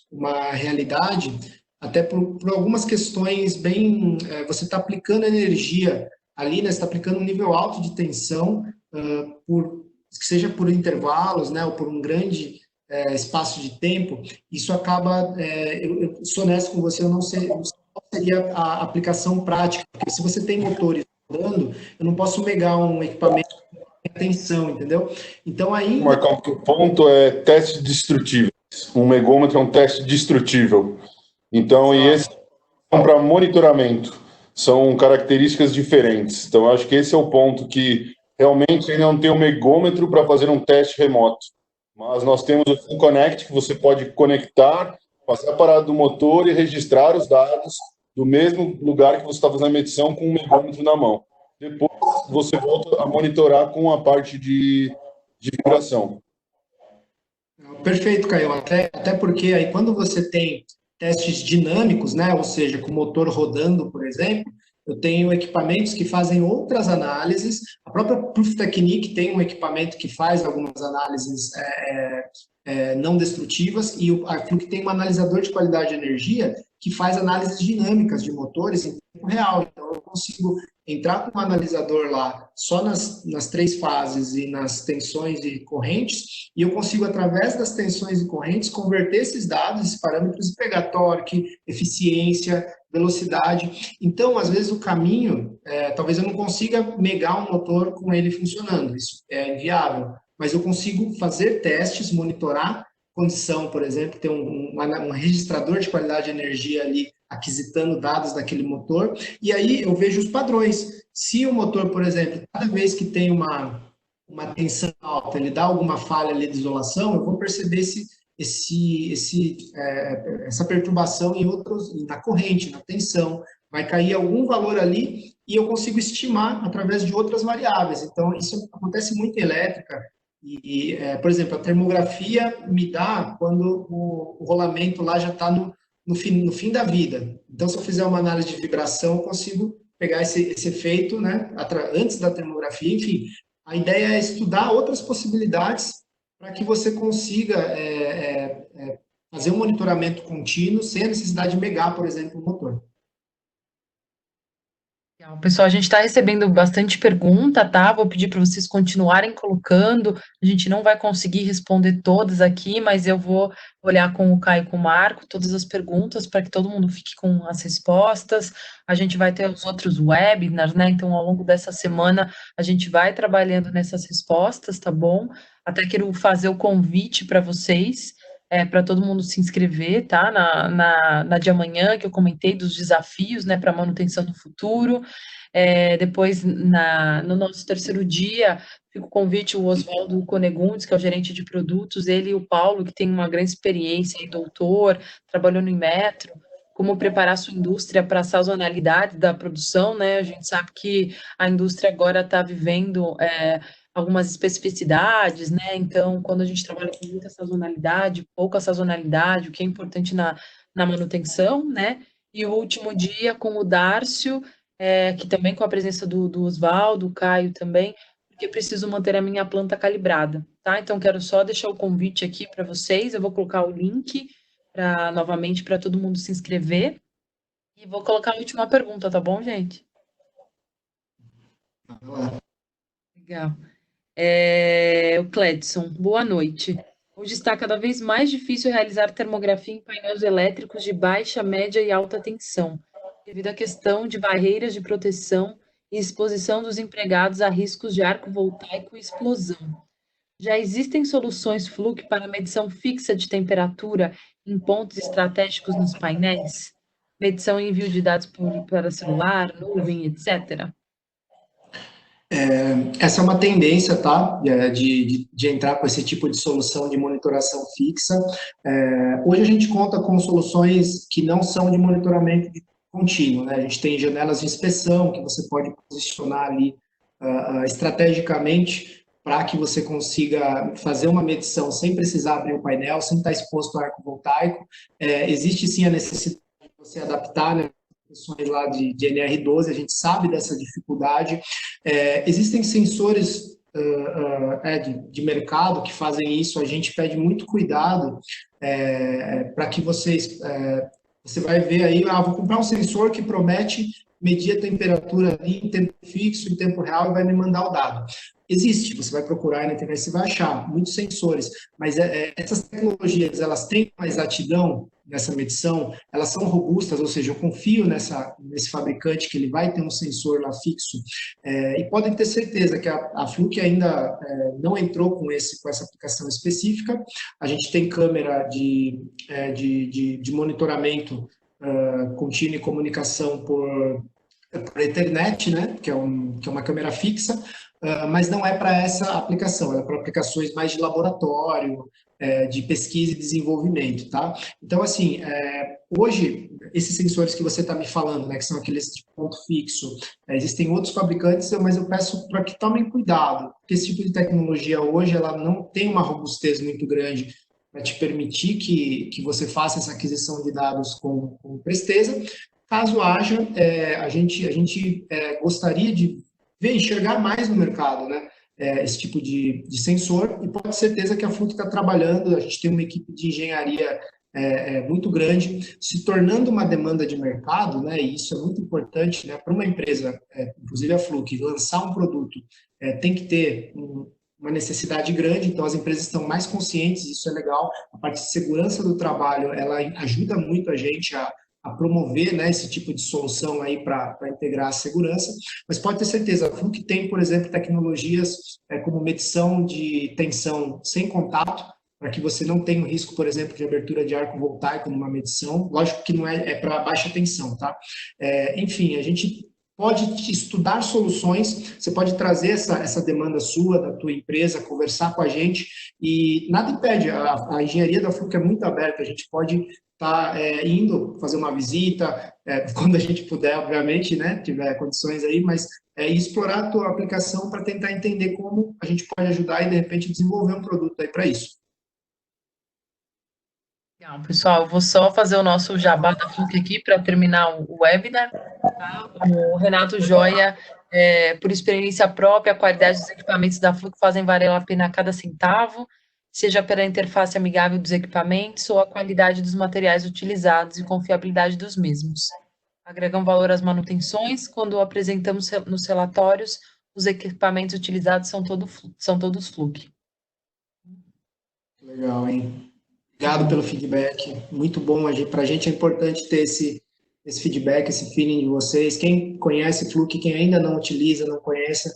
uma realidade, até por algumas questões bem... você está aplicando energia ali, né? Você está aplicando um nível alto de tensão, que seja por intervalos, né? Ou por um grande espaço de tempo. Isso acaba... eu sou honesto com você, eu não sei qual seria a aplicação prática, porque se você tem motores rodando, eu não posso megar um equipamento de tensão, entendeu? Então, aí... Marcão, o ponto é teste destrutível. Um megômetro é um teste destrutível. Então, e esse para monitoramento são características diferentes. Então, eu acho que esse é o ponto que realmente ainda não tem um megômetro para fazer um teste remoto. Mas nós temos o Full Connect, que você pode conectar, passar a parada do motor e registrar os dados do mesmo lugar que você está fazendo a medição com um megômetro na mão. Depois, você volta a monitorar com a parte de vibração. Perfeito, Caio. Até porque aí quando você tem testes dinâmicos, né, ou seja, com o motor rodando, por exemplo, eu tenho equipamentos que fazem outras análises. A própria Proof Technique tem um equipamento que faz algumas análises não destrutivas, e a Fluke tem um analisador de qualidade de energia que faz análises dinâmicas de motores em tempo real. Então, eu consigo entrar com um analisador lá só nas 3 fases e nas tensões e correntes, e eu consigo, através das tensões e correntes, converter esses dados, esses parâmetros, e pegar torque, eficiência, velocidade. Então, às vezes, o caminho, talvez eu não consiga megar um motor com ele funcionando, isso é inviável, mas eu consigo fazer testes, monitorar condição, por exemplo, ter um registrador de qualidade de energia ali, aquisitando dados daquele motor, e aí eu vejo os padrões. Se o motor, por exemplo, cada vez que tem uma tensão alta, ele dá alguma falha ali de isolação, eu vou perceber essa perturbação na corrente, na tensão, vai cair algum valor ali e eu consigo estimar através de outras variáveis. Então, isso acontece muito em elétrica. Por exemplo, a termografia me dá quando o rolamento lá já está no fim da vida. Então, se eu fizer uma análise de vibração, eu consigo pegar esse efeito, né, antes da termografia. Enfim, a ideia é estudar outras possibilidades para que você consiga fazer um monitoramento contínuo sem a necessidade de megar, por exemplo, o motor. Pessoal, a gente está recebendo bastante pergunta, tá? Vou pedir para vocês continuarem colocando. A gente não vai conseguir responder todas aqui, mas eu vou olhar com o Caio e com o Marco todas as perguntas para que todo mundo fique com as respostas. A gente vai ter os outros webinars, né? Então, ao longo dessa semana, a gente vai trabalhando nessas respostas, tá bom? Até quero fazer o convite para vocês. Para todo mundo se inscrever, tá? Na de amanhã, que eu comentei dos desafios, né, para manutenção no futuro. Depois, no nosso terceiro dia, fica o convite, o Oswaldo Conegundes, que é o gerente de produtos, ele e o Paulo, que tem uma grande experiência, doutor, trabalhou no Inmetro, como preparar a sua indústria para a sazonalidade da produção, né? A gente sabe que a indústria agora está vivendo algumas especificidades, né? Então, quando a gente trabalha com muita sazonalidade, pouca sazonalidade, o que é importante na manutenção, né? E o último dia com o Dárcio, que também com a presença do Oswaldo, o Caio também, porque eu preciso manter a minha planta calibrada, tá? Então, quero só deixar o convite aqui para vocês, eu vou colocar o link novamente para todo mundo se inscrever, e vou colocar a última pergunta, tá bom, gente? Legal. O Cledson, boa noite. Hoje está cada vez mais difícil realizar termografia em painéis elétricos de baixa, média e alta tensão, devido à questão de barreiras de proteção e exposição dos empregados a riscos de arco voltaico e explosão. Já existem soluções Fluke para medição fixa de temperatura em pontos estratégicos nos painéis? Medição e envio de dados para celular, nuvem, etc. Essa é uma tendência, tá? De entrar com esse tipo de solução de monitoração fixa. Hoje a gente conta com soluções que não são de monitoramento contínuo, né? A gente tem janelas de inspeção que você pode posicionar ali estrategicamente para que você consiga fazer uma medição sem precisar abrir o painel, sem estar exposto ao arco voltaico. Existe sim a necessidade de você adaptar, né? Questões lá de NR12, a gente sabe dessa dificuldade. Existem sensores de mercado que fazem isso, a gente pede muito cuidado para que vocês... você vai ver aí, vou comprar um sensor que promete medir a temperatura ali em tempo fixo, em tempo real, e vai me mandar o dado. Existe, você vai procurar na internet, você vai achar muitos sensores, mas essas tecnologias, elas têm uma exatidão nessa medição, elas são robustas, ou seja, eu confio nesse fabricante que ele vai ter um sensor lá fixo, e podem ter certeza que a Fluke ainda não entrou com essa aplicação específica. A gente tem câmera de monitoramento contínuo e comunicação por Ethernet, né, que é uma câmera fixa, mas não é para essa aplicação, é para aplicações mais de laboratório, de pesquisa e desenvolvimento, tá? Então, assim, hoje, esses sensores que você está me falando, né, que são aqueles de ponto fixo, existem outros fabricantes, mas eu peço para que tomem cuidado, porque esse tipo de tecnologia hoje, ela não tem uma robustez muito grande para te permitir que você faça essa aquisição de dados com presteza. Caso haja, a gente gostaria de enxergar mais no mercado, né? Esse tipo de sensor, e pode ter certeza que a Fluke está trabalhando, a gente tem uma equipe de engenharia muito grande, se tornando uma demanda de mercado, né? E isso é muito importante, né? Para uma empresa, inclusive a Fluke, lançar um produto tem que ter uma necessidade grande, então as empresas estão mais conscientes, isso é legal. A parte de segurança do trabalho, ela ajuda muito a gente a promover, né, esse tipo de solução aí para integrar a segurança, mas pode ter certeza, a Fluke tem, por exemplo, tecnologias como medição de tensão sem contato, para que você não tenha o risco, por exemplo, de abertura de arco voltaico numa medição, lógico que não é para baixa tensão, tá? Enfim, a gente pode estudar soluções, você pode trazer essa demanda sua, da tua empresa, conversar com a gente, e nada impede, a engenharia da Fluke é muito aberta, a gente pode estar indo fazer uma visita, quando a gente puder, obviamente, né, tiver condições aí, mas explorar a tua aplicação para tentar entender como a gente pode ajudar e, de repente, desenvolver um produto aí para isso. Legal, pessoal, eu vou só fazer o nosso jabá da Fluke aqui para terminar o webinar. Tá? O Renato Joia, por experiência própria, a qualidade dos equipamentos da Fluke fazem valer a pena a cada centavo, seja pela interface amigável dos equipamentos ou a qualidade dos materiais utilizados e confiabilidade dos mesmos. Agregam valor às manutenções, quando apresentamos nos relatórios, os equipamentos utilizados são todos Fluke. Legal, hein? Obrigado pelo feedback, muito bom. Para a gente é importante ter esse feedback, esse feeling de vocês. Quem conhece Fluke, quem ainda não utiliza, não conhece,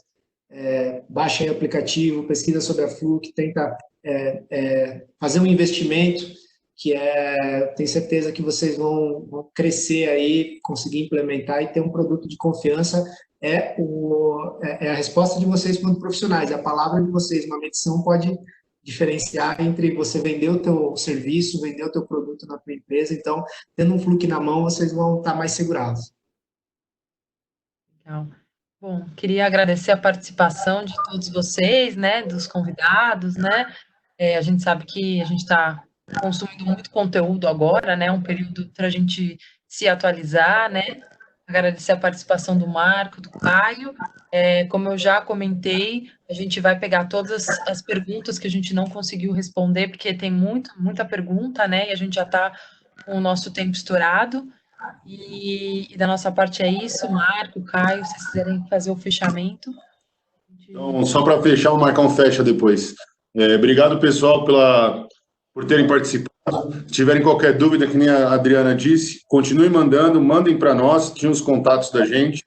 baixa aí o aplicativo, pesquisa sobre a Fluke, tenta fazer um investimento que tenho certeza que vocês vão crescer aí, conseguir implementar e ter um produto de confiança. É a resposta de vocês quanto profissionais, é a palavra de vocês. Uma medição pode diferenciar entre você vender o teu serviço, vender o teu produto na tua empresa. Então, tendo um Fluke na mão, vocês vão estar mais segurados. Legal. Bom, queria agradecer a participação de todos vocês, né, dos convidados, né? A gente sabe que a gente está consumindo muito conteúdo agora, né? Um período para a gente se atualizar, né? Agradecer a participação do Marco, do Caio. Como eu já comentei, a gente vai pegar todas as perguntas que a gente não conseguiu responder, porque tem muita pergunta, né? E a gente já está com o nosso tempo estourado. E da nossa parte é isso. Marco, Caio, se vocês quiserem fazer o fechamento. Então, só para fechar, o Marcão fecha depois. Obrigado, pessoal, por terem participado. Se tiverem qualquer dúvida, que nem a Adriana disse, continue mandando, mandem para nós, tinha os contatos da gente.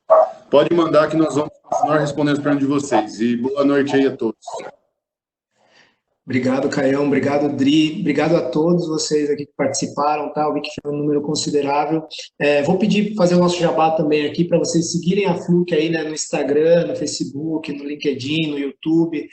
Pode mandar que nós vamos continuar respondendo as perguntas de vocês. E boa noite aí a todos. Obrigado, Caião. Obrigado, Dri. Obrigado a todos vocês aqui que participaram, tá? Eu vi que foi um número considerável. Vou pedir para fazer o nosso jabá também aqui para vocês seguirem a Fluke aí, né, no Instagram, no Facebook, no LinkedIn, no YouTube.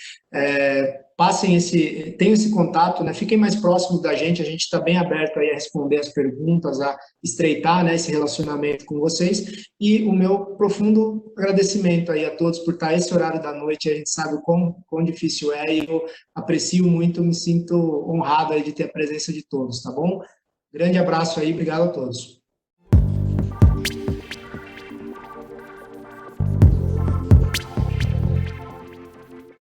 Tenham esse contato, né? Fiquem mais próximos da gente. A gente está bem aberto aí a responder as perguntas, a estreitar, né, esse relacionamento com vocês. E o meu profundo agradecimento aí a todos por estar esse horário da noite. A gente sabe quão difícil é e eu aprecio muito, me sinto honrado aí de ter a presença de todos, tá bom? Grande abraço aí, obrigado a todos.